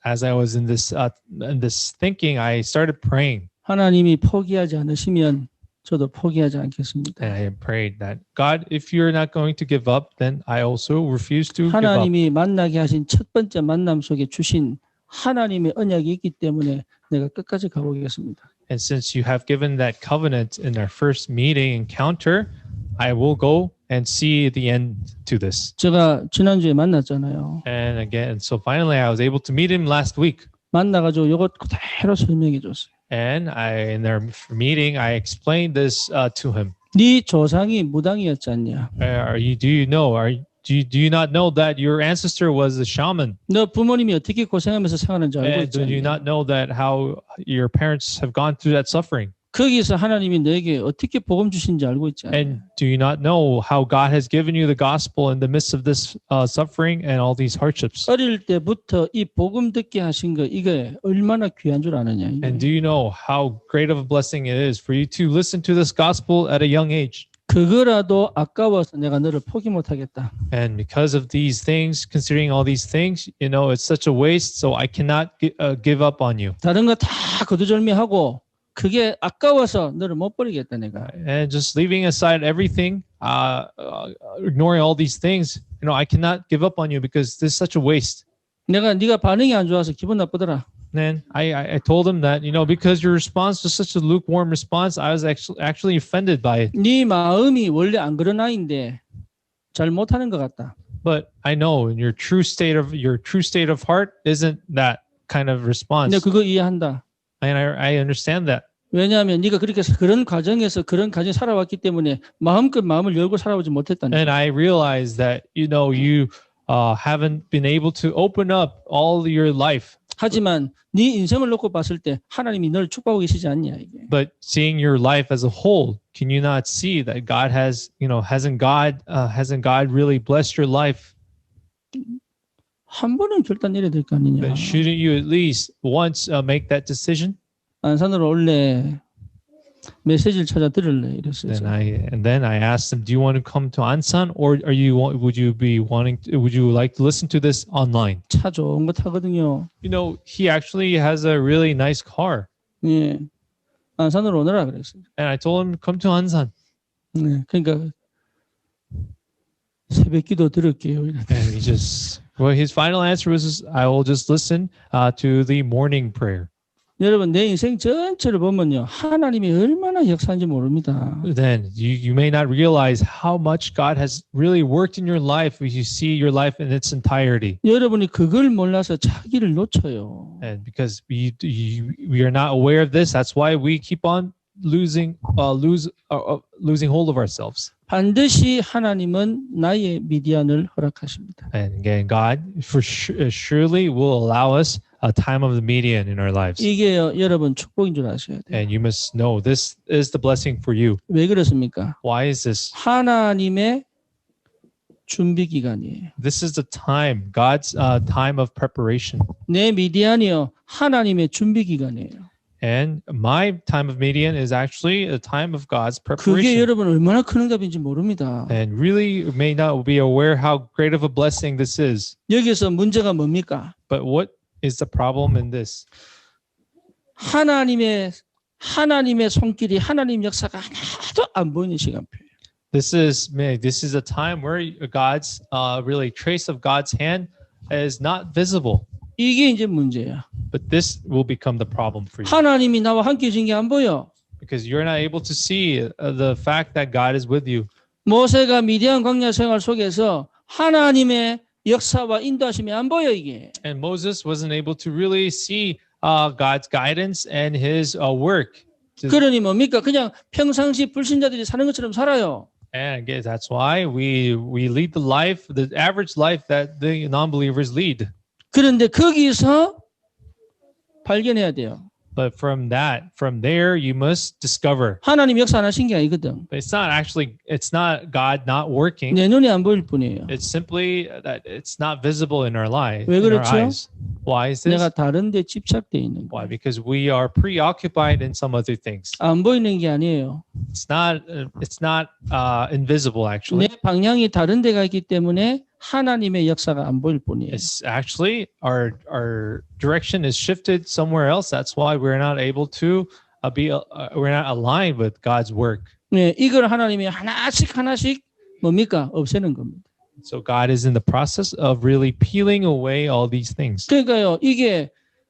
as I was in this thinking, I started praying, 하나님이 포기하지 않으시면 저도 포기하지 않겠습니다. and I prayed that God, if you're not going to give up, then I also refuse to give up. 하나님이 만나게 하신 첫 번째 만남 속에 주신 하나님의 언약이 있기 때문에 내가 끝까지 가보겠습니다. And since you have given that covenant in our first meeting encounter, I will go and see the end to this. 제가 지난주에 만났잖아요. And again, so finally I was able to meet him last week. 만나가지고 이것 그대로 설명해 줬어요. And in our meeting, I explained this to him. 네 조상이 무당이었지 않냐? Do you not know that your ancestor was a shaman? 너 부모님이 어떻게 고생하면서 생활하는지 알고 And 있지 do you 않냐? not know that how your parents have gone through that suffering? 거기서 하나님이 너에게 어떻게 복음 주신지 알고 있지 않냐? And do you not know how God has given you the gospel in the midst of this suffering and all these hardships? 어릴 때부터 이 복음 듣게 하신 거 이게 얼마나 귀한 줄 아느냐? 이게. And do you know how great of a blessing it is for you to listen to this gospel at a young age? 그거라도 아까워서 내가 너를 포기 못하겠다. And because of these things, considering all these things, it's such a waste, so I cannot give up on you. 다른 거 다 거두절미하고 그게 아까워서 너를 못 버리겠다 내가. And just leaving aside everything, ignoring all these things, I cannot give up on you because this is such a waste. 네가 반응이 안 좋아서 기분 나쁘더라. Then I told him that, because your response was such a lukewarm response, I was actually offended by it. 네 마음이 원래 안 그런 아이인데 잘 못하는 것 같다. But I know in your true state of heart isn't that kind of response. 근데 그거 이해한다. And I understand that. 왜냐하면 네가 그렇게 그런 과정에서 그런 과정에 살아왔기 때문에 마음껏 마음을 열고 살아오지 못했다는. And I realize that you haven't been able to open up all your life. 하지만 네 인생을 놓고 봤을 때 하나님이 널 축복하고 계시지 않냐 이게. But seeing your life as a whole, can you not see that God hasn't God really blessed your life? 한 번은 결단 내려야 될 거 아니냐. But shouldn't you at least once make that decision? 안산으로 올래 메시지를 찾아 들을래 이랬어요. Then I asked him, do you want to come to Ansan, or would you like to listen to this online? 차 좋은 거 타거든요. He actually has a really nice car. 예, 안산으로 오너라 그랬어요. And I told him, come to Ansan. 네, 그러니까 새벽기도 들을게요. And his final answer was, I will just listen to the morning prayer. 여러분 내 인생 전체를 보면요 하나님이 얼마나 역사인지 모릅니다. Then you may not realize how much God has really worked in your life if you see your life in its entirety. 여러분이 그걸 몰라서 자기를 놓쳐요. And because we are not aware of this, that's why we keep on losing hold of ourselves. 반드시 하나님은 나의 미디안을 허락하십니다. And again, God surely will allow us a time of the median in our lives. 이게요 여러분 축복인 줄 아셔야 돼요. And you must know this is the blessing for you. 왜 그렇습니까? Why is this? 하나님의 준비 기간이에요. This is the time, God's time of preparation. 내 미디안이요 하나님의 준비 기간이에요. And my time of median is actually a time of God's 그게 preparation. 여러분 얼마나 큰 응답인지 모릅니다. And really may not be aware how great of a blessing this is. 여기서 문제가 뭡니까? But what is the problem in this? 하나님의 손길이 하나님 역사가 하나도 안 보이는 시간표예요. this is a time where God's really trace of God's hand is not visible. 이게 이제 문제야. But this will become the problem for you 하나님이 나와 함께 계신 게 안 보여. because you're not able to see the fact that God is with you. 모세가 미디안 광야 생활 속에서 하나님의 역사와 인도하심이 안 보여 이게. And Moses wasn't able to really see God's guidance and his work. 그러니 뭡니까? 그냥 평상시 불신자들이 사는 것처럼 살아요. And I guess that's why we lead the life, the average life that the non-believers lead. 그런데 거기서 발견해야 돼요. But from there, you must discover. 하나님 역사 안 하신 게 아니거든. But it's not God not working. 내 눈에 안 보일 뿐이에요. It's simply that it's not visible in our life, 왜 in our 그렇죠? eyes. Why is this? 내가 다른 데 집착돼 있는 Why? 거예요. Because we are preoccupied in some other things. 안 보이는 게 아니에요. It's not invisible actually. 내 방향이 다른 데가 있기 때문에 하나님의 역사가 안 보일 뿐이에요. It's actually our direction is shifted somewhere else. That's why we're not able to we're not aligned with God's work. 네, 이걸 하나님이 하나씩 뭡니까? 없애는 겁니다. So God is in the process of really peeling away all these things. 그러니까요, 이게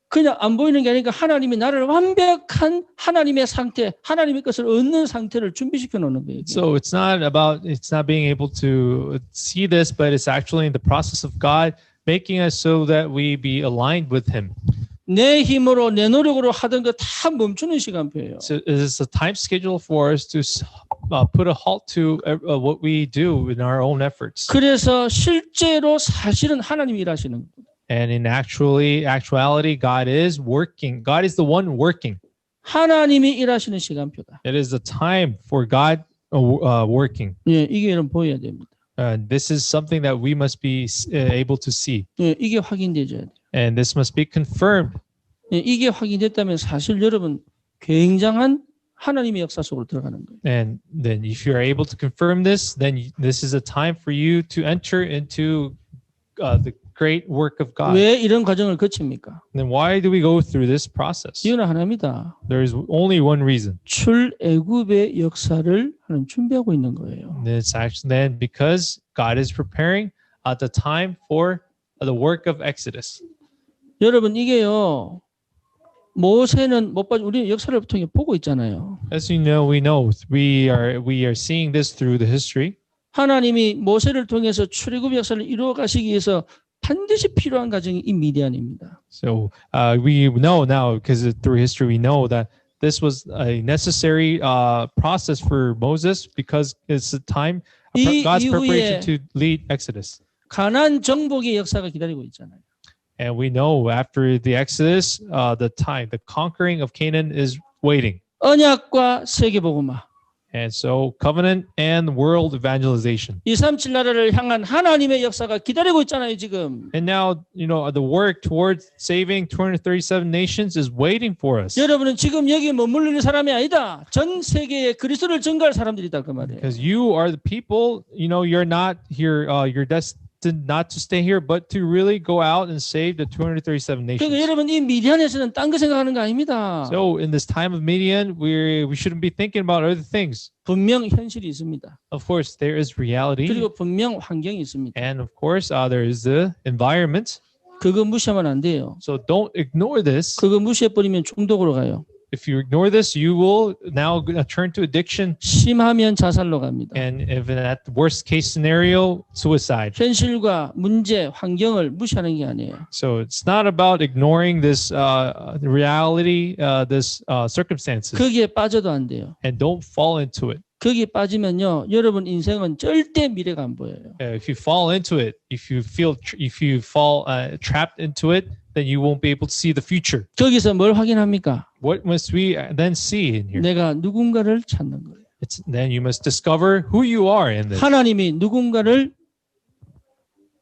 그냥 안 보이는 게 아니라 하나님이 나를 완벽한 하나님의 상태, 하나님의 것을 얻는 상태를 준비시켜 놓는 거예요. So it's not being able to see this, but it's actually in the process of God making us so that we be aligned with Him. 내 힘으로 내 노력으로 하던 거 다 멈추는 시간표예요. So it's a time schedule for us to put a halt to what we do in our own efforts. 그래서 실제로 사실은 하나님이 일하시는 거예요. And in actuality, God is working. God is the one working. 하나님이 일하시는 시간표다. It is a time for God working. 예, 이게 여러분 보여야 됩니다. This is something that we must be able to see. 예, 이게 확인되어야 돼요. And this must be confirmed. 예, 이게 확인됐다면 사실 여러분 굉장한 하나님의 역사 속으로 들어가는 거예요. And then if you're able to confirm this, then this is a time for you to enter into the great work of God. 왜 이런 과정을 거칩니까? Then why do we go through this process? 이유는 하나입니다. There is only one reason. 출애굽의 역사를 하나님 준비하고 있는 거예요. And it's actually then because God is preparing at the time for the work of Exodus. 여러분 이게요. 모세는 못 봐도 우리 역사를 통해 보고 있잖아요. As you know, we are seeing this through the history. 하나님이 모세를 통해서 출애굽 역사를 이루어 가시기 위해서 반드시 필요한 과정이 이 미디안입니다. So we know now, because through history we know that this was a necessary process for Moses because it's a time God's preparation to lead Exodus. 가나안 정복의 역사가 기다리고 있잖아요. And we know after the Exodus, the conquering of Canaan is waiting. 언약과 세계복음화. And so covenant and world evangelization. 237 나라를 향한 하나님의 역사가 기다리고 있잖아요, 지금. And now, the work towards saving 237 nations is waiting for us. 여러분은 지금 여기 머물리는 사람이 아니다. 전 세계에 그리스도를 전가할 사람들이다 그 말이에요. Because you are the people, you're not here, you're destined not to stay here, but to really go out and save the 237 그러니까 nations. 여러분 이 미디안에서는 딴 거 생각하는 거 아닙니다. So in this time of Midian, we shouldn't be thinking about other things. 분명 현실이 있습니다. Of course, there is reality. 그리고 분명 환경이 있습니다. And of course, there is the environment. 그거 무시하면 안 돼요. So don't ignore this. 그거 무시해버리면 중독으로 가요. If you ignore this, you will now turn to addiction. 심하면 자살로 갑니다. And if at the worst case scenario, suicide. 현실과 문제, 환경을 무시하는 게 아니에요. So it's not about ignoring this reality, this circumstances. 거기에 빠져도 안 돼요. And don't fall into it. 거기에 빠지면요, 여러분 인생은 절대 미래가 안 보여요. If you fall into it, if you fall trapped into it, then you won't be able to see the future. 거기서 뭘 확인합니까? What must we then see in here? 내가 누군가를 찾는 거예요. Then you must discover who you are in this. 하나님이 누군가를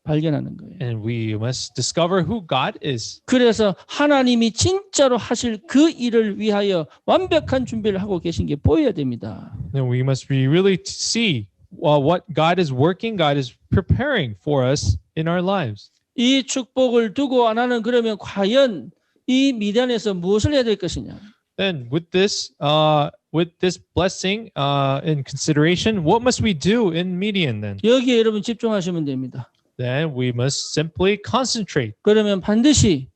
발견하는 거예요. And we must discover who God is. 그래서 하나님이 진짜로 하실 그 일을 위하여 완벽한 준비를 하고 계신 게 보여야 됩니다. Then we must be really to see what God is working, God is preparing for us in our lives. 이 축복을 두고 안 하는 그러면 과연 이 미디안에서 무엇을 해야 될 것이냐? Then with this, with this blessing in consideration, what must we do in Midian then? 여기에 여러분 집중하시면 됩니다. Then we must simply concentrate. 그러면 반드시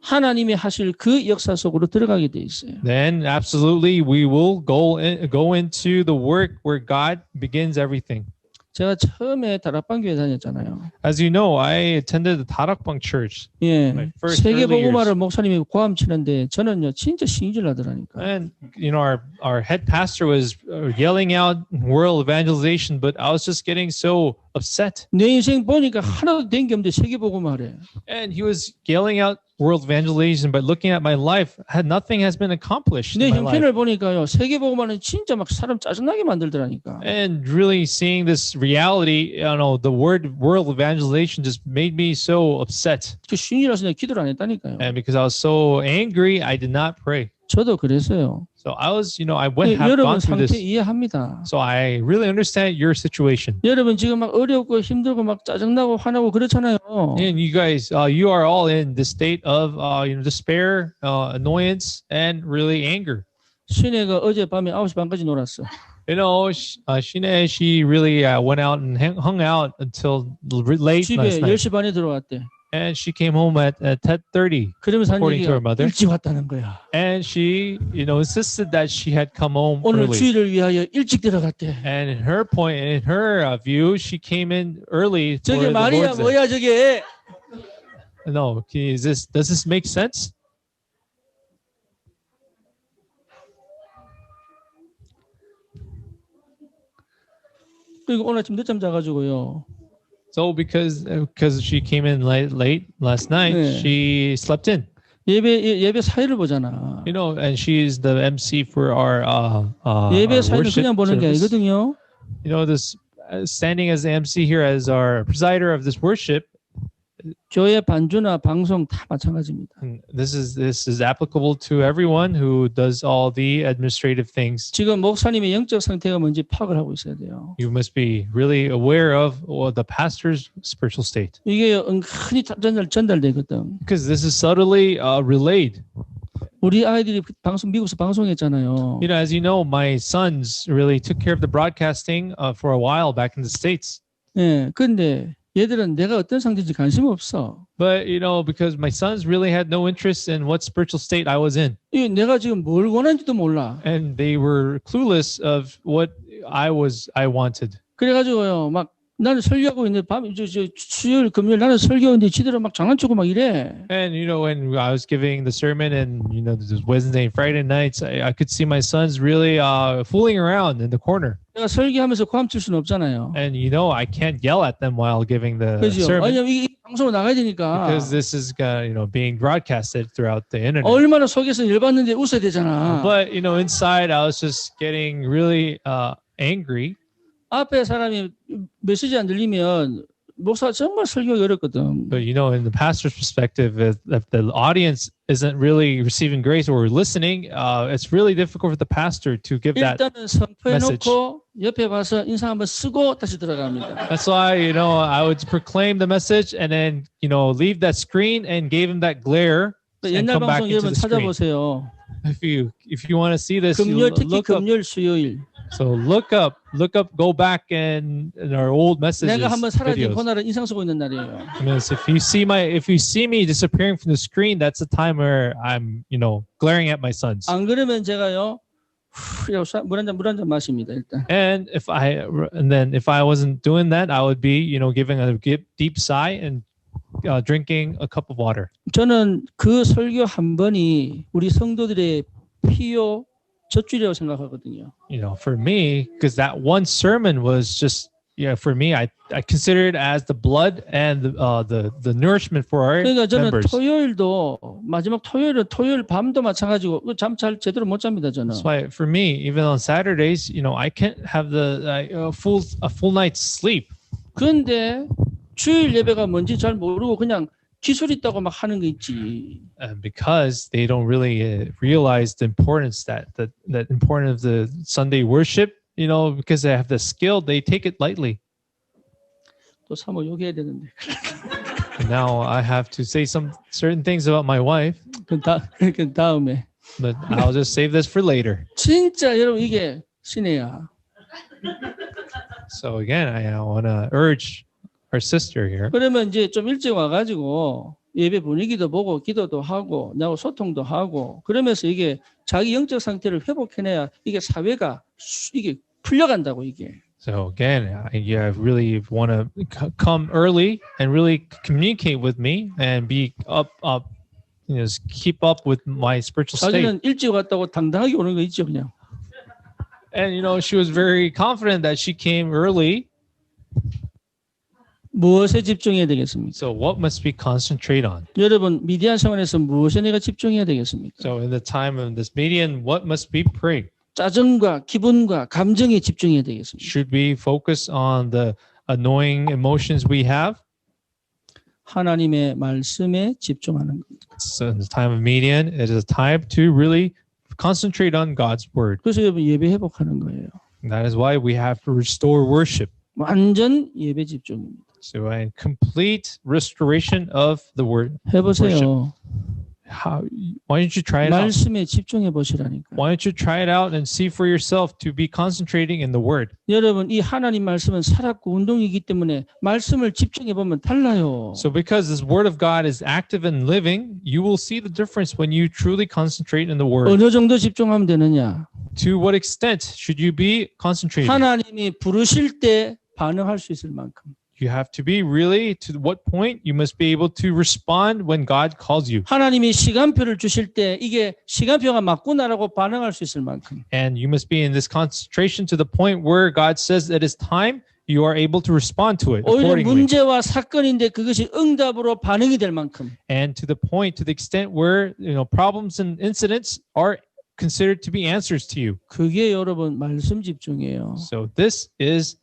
하나님이 하실 그 역사 속으로 들어가게 돼 있어요. Then absolutely we will go into the work where God begins everything. 제가 처음에 다락방 교회 다녔잖아요. As you know, I attended the Tarakbang Church. 예, My first early 세계복음화를 목사님이 고함 치는데 저는요 진짜 신기질 나더라니까. And you know, our head pastor was yelling out world evangelization, but I was just getting so upset. 내 인생 보니까 하나도 된 게 없는데 세계복음화래. And he was yelling out world evangelization, but looking at my life, nothing has been accomplished 내 in my life. 형편을 보니까요 세계복음화는 진짜 막 사람 짜증나게 만들더라니까. And really seeing this reality, you know, the word world evangelization just made me so upset. 그 신이라서 내가 기도를 안 했다니까요. And because I was so angry, I did not pray. 저도 그랬어요. So I was, you know, I have 여러분 gone through 상태 this. 이해합니다. So I really understand your situation. 여러분 지금 막 어렵고 힘들고 막 짜증나고 화나고 그렇잖아요. And you guys, you are all in the state of, you know, despair, annoyance, and really anger. 신혜가 어젯밤에 9시 반까지 놀았어. You know, Shine, she really went out and hung out until late 집에 last night. 10시 반에 들어왔대. And she came home at 10:30, 그러면서 한 according to her 얘기가 mother. 일찍 왔다는 거야. And she, you know, insisted that she had come home 오늘 early. 주일을 위하여 일찍 들어갔대. And in her point, in her view, she came in early for 저게 the 말이야 Lord's Day. 뭐야 저게. No, does this make sense? 그리고 오늘 아침 늦잠 자가지고요. So because she came in late last night, 네. she slept in. 예배 사회를 보잖아. You know, and she's the MC for our 예배 our 사회는 worship 그냥 보는 게 service. 아니거든요. You know, this standing as the MC here as our presider of this worship. 교회 반주나 방송 다 마찬가지입니다. And this is applicable to everyone who does all the administrative things. 지금 목사님의 영적 상태가 뭔지 파악을 하고 있어야 돼요. You must be really aware of the pastor's spiritual state, 이게 은근히 전달되거든. because this is subtly relayed. 우리 아이들이 미국에서 방송했잖아요. You know, as you know, my sons really took care of the broadcasting for a while back in the States. 예, 근데 얘들은 내가 어떤 상태인지 관심 없어. But, you know, because my sons really had no interest in what spiritual state I was in. 이 내가 지금 뭘 원하는지도 몰라. And they were clueless of what I wanted. 그래가지고요, 막 나는 설교하고 있는데 밤에 수요일 금요일 나는 설교하는데 지들은 막 장난치고 막 이래. And, you know, when I was giving the sermon and, you know, this was Wednesday and Friday nights, I could see my sons really fooling around in the corner. 내가 설교하면서 고함칠 수는 없잖아요. And, you know, I can't yell at them while giving the 그죠? sermon. 왜냐면 이게 방송으로 나가야 되니까. Because this is, you know, being broadcasted throughout the internet. 얼마나 속에서 열받는데 웃어야 되잖아. But, you know, inside I was just getting really angry. 앞에 사람이 메시지 안 들리면 목사 정말 설교가 어렵거든. But, you know, in the pastor's perspective, if the audience isn't really receiving grace or listening, it's really difficult for the pastor to give that. 일단은 선포해놓고 옆에 와서 인사 한번 쓰고 다시 들어갑니다. That's why, you know, I would proclaim the message and then, you know, leave that screen and gave him that glare and 옛날 come back 방송 into 여러분 the screen. 찾아보세요. If you want to see this, you 금요일 특히 look up. 금요일 수요일. So look up, go back in our old messages, 내가 한번 사라진 videos. 코너를 인상 쓰고 있는 날이에요. I mean, if you see me disappearing from the screen, that's the time where I'm, you know, glaring at my sons. 안 그러면 제가요, 물 한 잔 마십니다 일단. And if I wasn't doing that, I would be, you know, giving a deep sigh and drinking a cup of water. 저는 그 설교 한 번이 우리 성도들의 피요 젖줄이라고 생각하거든요. You know, for me, because that one sermon was just, for me, I consider it as the blood and the nourishment for our 그러니까 저는 members. 토요일도 마지막 토요일 밤도 마찬가지고 잠 잘 제대로 못 잡니다 저는. That's why for me, even on Saturdays, you know, I can't have a full night's sleep. 그런데 주일 예배가 뭔지 잘 모르고 그냥 기술 있다고 막 하는 게 있지. Because they don't really realize the importance that importance of the Sunday worship, you know, because they have the skill, they take it lightly. 또 사모 욕해야 되는데. And now I have to say some certain things about my wife. 그 다음에. but I'll just save this for later. 진짜 여러분 이게 신혜야. So again, I want to urge our sister here. 그러면 이제 좀 일찍 와가지고 예배 분위기도 보고 기도도 하고 나하고 소통도 하고 그러면서 이게 자기 영적 상태를 회복해내야 이게 사회가 이게 풀려간다고 이게. So again, I really want to come early and really communicate with me and be up, keep up with my spiritual state. 자기는 일찍 왔다고 당당하게 오는 거 있죠 그냥. And she was very confident that she came early. 무엇에 집중해야 되겠습니까? So what must we concentrate on? 여러분 미디안 상황에서 무엇에 내가 집중해야 되겠습니까? So in the time of this median, what must we pray? 짜증과 기분과 감정에 집중해야 되겠습니다. Should we focus on the annoying emotions we have? 하나님의 말씀에 집중하는 겁니다. So in the time of median, it is a time to really concentrate on God's word. 그래서 여러분 예배 회복하는 거예요. And that is why we have to restore worship. 완전 예배 집중입니다. So a complete restoration of the word. 해보세요. Why don't you try it out? 말씀에 집중해 보시라니까. Why don't you try it out and see for yourself to be concentrating in the word? 여러분 이 하나님 말씀은 살았고 운동이기 때문에 말씀을 집중해 보면 달라요. So because this word of God is active and living, you will see the difference when you truly concentrate in the word. 어느 정도 집중하면 되느냐? To what extent should you be concentrating? 하나님이 부르실 때 반응할 수 있을 만큼. You have to be really to what point you must be able to respond when God calls you. 하나님이 시간표를 주실 때 이게 시간표가 맞구나라고 반응할 수 있을 만큼. And you must be in this concentration to the point where God says it is time, you are able to respond to it 오히려 accordingly. 문제와 사건인데 그것이 응답으로 반응이 될 만큼. And to the point, to the extent where problems and incidents are considered to be answers to you. 그게 여러분 말씀 집중이에요. So this is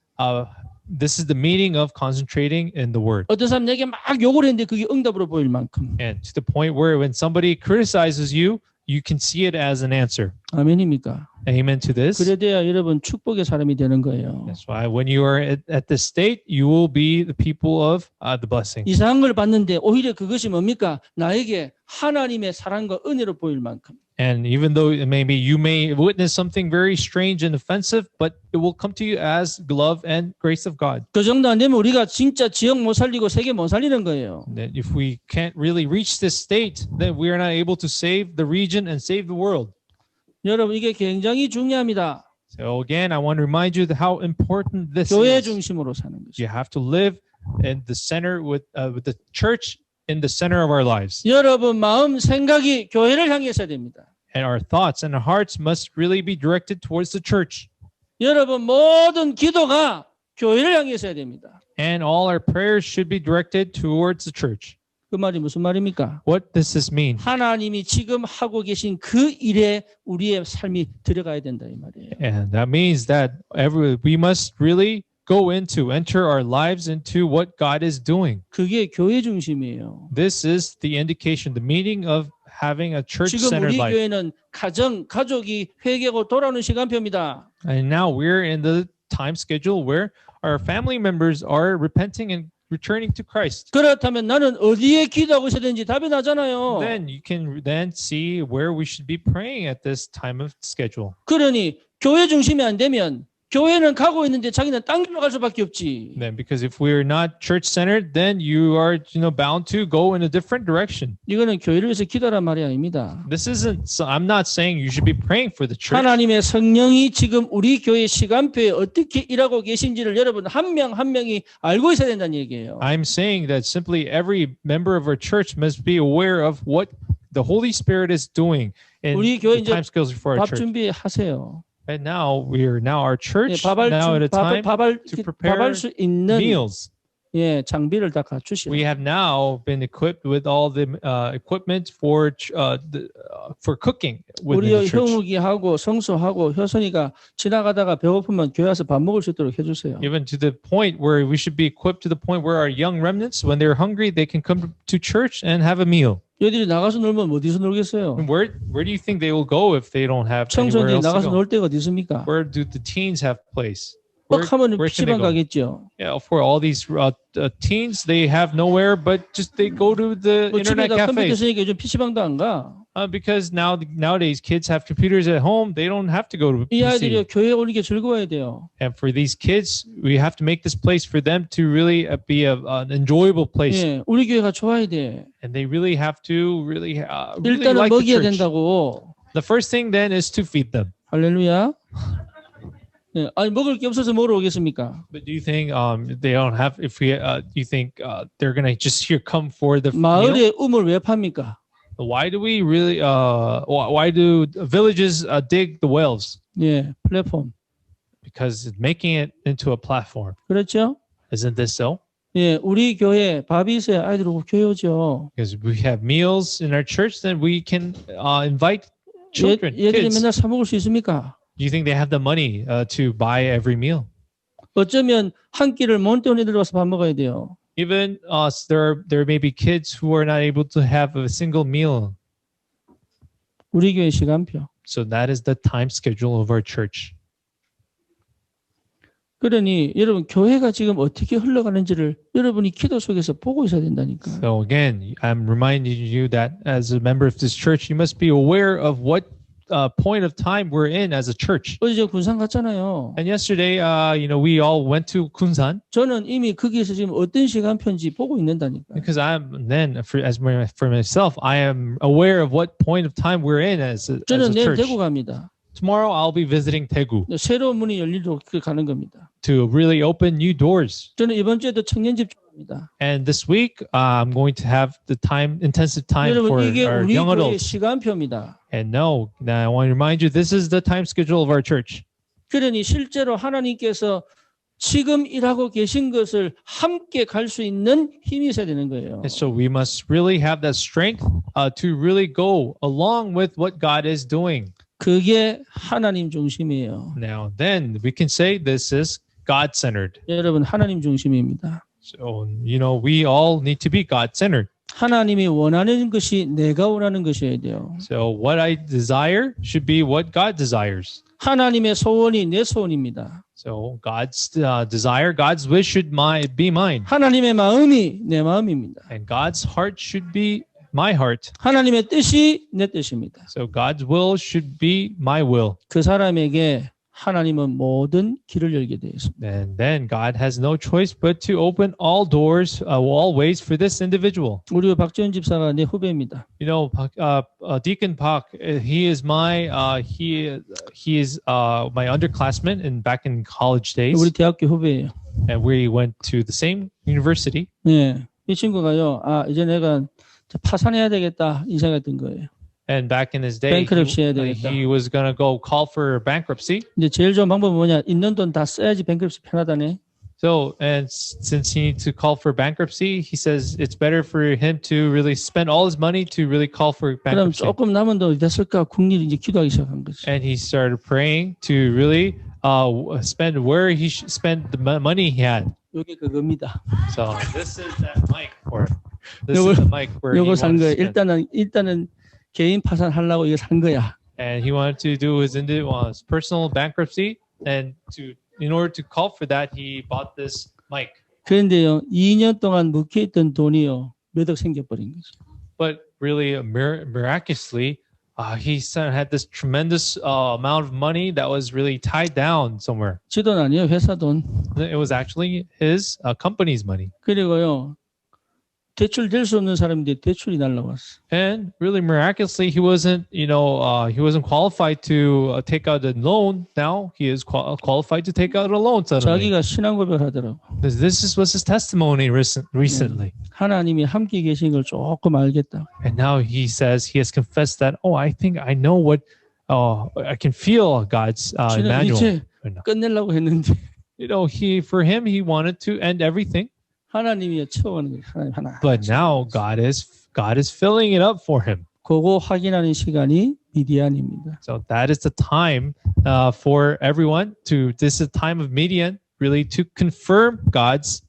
the meaning of concentrating in the word. 어떤 사람 내게 막 욕을 했는데 그게 응답으로 보일 만큼. And to the point where when somebody criticizes you, you can see it as an answer. 아멘입니까? Amen to this. 그래 돼야 여러분 축복의 사람이 되는 거예요. That's why when you are at this state, you will be the people of the blessing. 이상한 걸 봤는데 오히려 그것이 뭡니까? 나에게 하나님의 사랑과 은혜로 보일 만큼. And even though maybe you may witness something very strange and offensive, but it will come to you as love and grace of God. 그 정도 안 되면 우리가 진짜 지역 못 살리고 세계 못 살리는 거예요. That if we can't really reach this state, then we are not able to save the region and save the world. 여러분 이게 굉장히 중요합니다. So again, I want to remind you how important this 교회 is. 중심으로 사는 것이. You have to live in the center with the church in the center of our lives. 여러분 마음 생각이 교회를 향해 있어야 됩니다. And our thoughts and our hearts must really be directed towards the church. 여러분 모든 기도가 교회를 향해 있어야 됩니다. And all our prayers should be directed towards the church. 그 말이 무슨 말입니까? What does this mean? 하나님이 지금 하고 계신 그 일에 우리의 삶이 들어가야 된다 이 말이에요. And that means that we must really enter our lives into what God is doing. 그게 교회 중심이에요. This is the indication, the meaning of having a 지금 church-centered 우리 life. 교회는 가족이 회개하고 돌아오는 시간표입니다. And now we're in the time schedule where our family members are repenting and returning to Christ. 그렇다면 나는 어디에 기도하고 있어야 되는지 답이 나잖아요. Then you can then see where we should be praying at this time of schedule. 그러니 교회 중심이 안 되면 교회는 가고 있는데 자기는 딴 길로 갈 수밖에 없지. Then because if we're not church-centered, then you are bound to go in a different direction. 이거는 교회를 위해서 기도란 말이 아닙니다. This isn't. So I'm not saying you should be praying for the church. 하나님의 성령이 지금 우리 교회 시간표에 어떻게 일하고 계신지를 여러분 한 명 한 명이 알고 있어야 된다는 얘기예요. I'm saying that simply every member of our church must be aware of what the Holy Spirit is doing in 우리 교회 the 이제 time schedules for our 밥 church. 준비하세요. And now our church 밥을 now at a time to prepare 밥할 수 있는 meals. 장비를 다 갖추시라. We have now been equipped with all the equipment for cooking 우리 within the church. 형욱이하고 성수하고 효선이가 지나가다가 배고프면 교회 와서 밥 먹을 수 있도록 해주세요. Even to the point where we should be equipped to the point where our young remnants, when they're hungry, they can come to church and have a meal. 얘들이 나가서 놀면 어디서 놀겠어요? And where do you think they will go if they don't have anywhere 청소년들이 else to 나가서 go? 놀 데가 어디 있습니까? Where do the teens have place? Where 뻑하면 can they PC방 go? 가겠죠. Yeah, for all these teens, they have nowhere but just they go to the 뭐 internet 집에다 컴퓨터 cafes. 있으니까 요즘 PC방도 안 가. Because nowadays kids have computers at home. They don't have to go to 이 아이들이 PC. 교회에 오는 게 즐거워야 돼요. And for these kids, we have to make this place for them to really be an enjoyable place. 예, 우리 교회가 좋아야 돼. And they really have to really 일단은 like the 먹여야 church. 된다고. The first thing then is to feed them. 할렐루야. 예, 아니 먹을 게 없어서 뭐로 오겠습니까? But do you think they don't have? If we, do you think they're gonna just here come for the meal? 마을에 우물 왜 팝니까? Why do we really? Why do villages dig the wells? 예, 플랫폼. Because it's making it into a platform. 그렇죠? Isn't this so? 예, 우리 교회 밥이 있어야 아이들 오고 교회 오죠. Because we have meals in our church, then we can invite children, 얘들이 kids. 맨날 사 먹을 수 있습니까? Do you think they have the money to buy every meal? 어쩌면 한 끼를 못 때운 애들 와서 밥 먹어야 돼요. Even there may be kids who are not able to have a single meal. 우리 교회 시간표. So that is the time schedule of our church. 그러니 여러분 교회가 지금 어떻게 흘러가는지를 여러분이 기도 속에서 보고 있어야 된다니까. So again, I'm reminding you that as a member of this church, you must be aware of what point of time we're in as a church. 어제 저 군산 갔잖아요. And yesterday, we all went to Kunsan 저는 이미 거기에서 지금 어떤 시간표인지 보고 있는다니까. because for myself, I am aware of what point of time we're in as a 저는 내일 church. 대구 갑니다. Tomorrow, I'll be visiting Daegu 새로운 문이 열리도록 가는 겁니다. to really open new doors. 저는 이번 주에도 청년 집중합니다. And this week, I'm going to have the intensive time for 여러분 이게 our 우리 young 교회의 adults. 시간표입니다. And now I want to remind you, this is the time schedule of our church. 그러니 실제로 하나님께서 지금 일하고 계신 것을 함께 갈 수 있는 힘이 있어야 되는 거예요. And so we must really have that strength to really go along with what God is doing. 그게 하나님 중심이에요. Now, then we can say this is God-centered. 여러분 하나님 중심입니다. So, we all need to be God-centered. 하나님이 원하는 것이 내가 원하는 것이어야 돼요. So what I desire should be what God desires. 하나님의 소원이 내 소원입니다. So God's desire, God's wish should be mine. 하나님의 마음이 내 마음입니다. And God's heart should be my heart. 하나님의 뜻이 내 뜻입니다. So God's will should be my will. 그 사람에게 하나님은 모든 길을 열게 되어 있습니다. And then God has no choice but to open all doors, all ways for this individual. 우리 박지원 집사가 내 후배입니다. Deacon Park, he is my underclassman back in college days, 우리 대학교 후배예요. and we went to the same university. 네, 이 친구가요. 이제 내가 파산해야 되겠다 이 생각이 든 거예요. And back in his day, bankruptcy 해야 되겠다. he was gonna go call for bankruptcy. 근데 제일 좋은 방법은 뭐냐? 있는 돈 다 써야지 bankruptcy 편하다네. So, and since he needs to call for bankruptcy, he says it's better for him to really spend all his money to really call for 그럼 bankruptcy. 조금 남은 돈 어디다 쓸까? 국리를 이제 기도하기 시작한 거죠. And he started praying to really spend where he should spend the money he had. 이게 그겁니다. So this is that mic for. This is the mic where he 요거 산 거예요. wanted to spend. 일단은 개인 파산하려고 이거 산 거야. And he wanted to do his personal bankruptcy, and in order to call for that, he bought this mic. 그런데요, 2년 동안 묵혀있던 돈이요, 몇 억 생겨버린 거죠. But really, miraculously, he had this tremendous amount of money that was really tied down somewhere. 지 돈 아니에요, 회사 돈. It was actually his company's money. 그리고요, 대출 될 수 없는 사람인데 대출이 날라왔어. And really miraculously, he wasn't qualified to take out a loan. Now he is qualified to take out a loan suddenly. 자기가 신앙 고백을 하더라고. This was his testimony recently. 하나님이 함께 계신 걸 조금 알겠다. And now he says he has confessed that, I think I know what, I can feel God's manual. 이제 끝내려고 했는데. For him, he wanted to end everything. 하나님이 채워가는 거예요. 하나님 하나. But now God is filling it up for him. 그거 확인하는 시간이 미디안입니다. So that is the time for everyone this is the time of Midian really to confirm God's.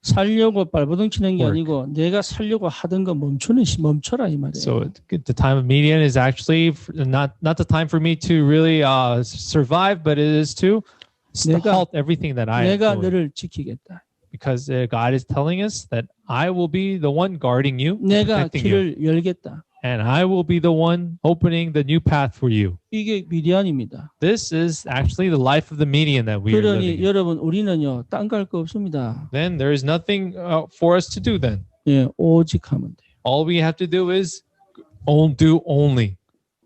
살려고 발버둥치는 게 아니고 내가 살려고 하던 거 멈춰라 이 말이에요. So the time of Midian is actually not the time for me to really survive, but it is to halt everything that I am 내가 doing. 너를 지키겠다. Because God is telling us that I will be the one guarding you, 내가 protecting you. 길을 열겠다. and I will be the one opening the new path for you. 이게 미디안입니다. This is actually the life of the Midian that we are living 그러니 in. 여러분 우리는요 딴 갈 거 없습니다. Then there is nothing for us to do then. 예, 오직 하면 돼요. All we have to do is do only.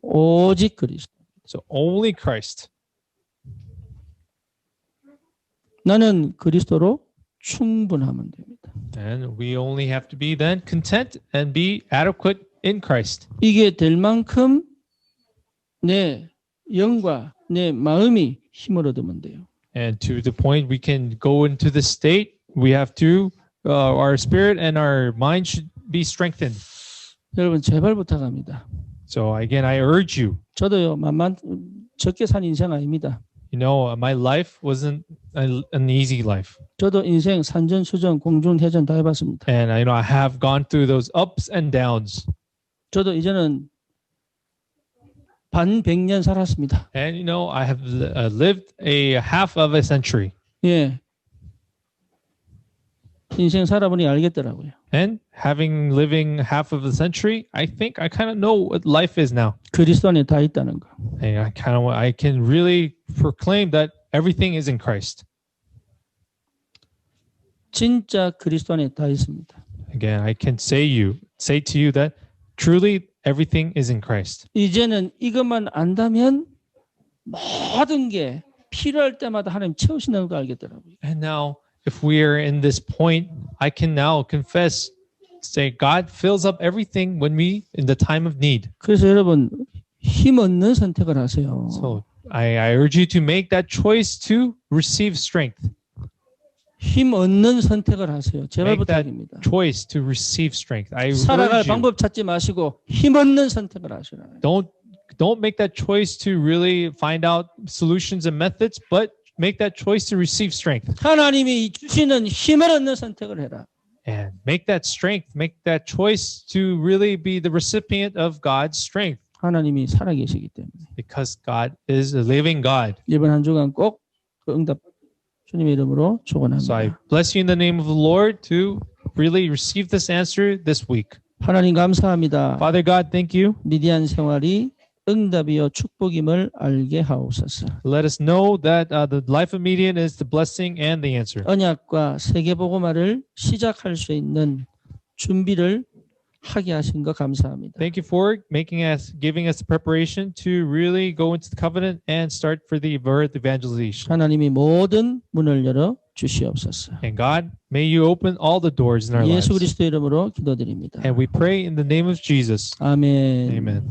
오직 그리스도. So only Christ. 나는 그리스도로 충분하면 됩니다. And we only have to be then content and be adequate in Christ. 이게 될 만큼 내 영과 내 마음이 힘을 얻으면 돼요. And to the point we can go into the state, we have to, our spirit and our mind should be strengthened. 여러분 제발 부탁합니다. So again, I urge you. 저도요 적게 산 인생 아닙니다. You know, my life wasn't an easy life. 저도 인생 산전수전 공중회전 다 해봤습니다. And I have gone through those ups and downs. 저도 이제는 반 100년 살았습니다. And I have lived a half of a century. 예. 인생 살아보니 알겠더라고요. And living half of a century, I think I kind of know what life is now. 그리스도 안에 다 있다는 거. And I can really proclaim that everything is in Christ. 진짜 그리스도 안에 다 있습니다. Again, I can say to you that truly everything is in Christ. 이제는 이것만 안다면 모든 게 필요할 때마다 하나님 채우신다는 걸 알겠더라고요. And now, if we are in this point, I can now confess, say, God fills up everything when we in the time of need. 그래서 여러분 힘 얻는 선택을 하세요. So I urge you to make that choice to receive strength. 힘 얻는 선택을 하세요. 제발 Make that 부탁입니다. choice to receive strength. I 살아갈 urge you. 방법 찾지 마시고 힘 얻는 선택을 하시라. Don't make that choice to really find out solutions and methods, but make that choice to receive strength. 하나님이 주시는 힘을 얻는 선택을 해라. And make that choice to really be the recipient of God's strength. 하나님이 살아계시기 때문에. Because God is a living God. 이번 한 주간 꼭 그 응답 주님의 이름으로 So I 축원합니다. bless you in the name of the Lord to really receive this answer this week. 하나님 감사합니다. Father God, thank you. 미디안 생활이 응답이요 축복임을 알게 하옵소서. Let us know that the life of Midian is the blessing and the answer. 언약과 세계복음화를 시작할 수 있는 준비를 하게 하신 것 감사합니다. Thank you for giving us the preparation to really go into the covenant and start for the birth evangelization. 하나님이 모든 문을 열어 주시옵소서. And God, may you open all the doors in our lives. 예수 그리스도 이름으로 기도드립니다. And we pray in the name of Jesus. 아멘. Amen.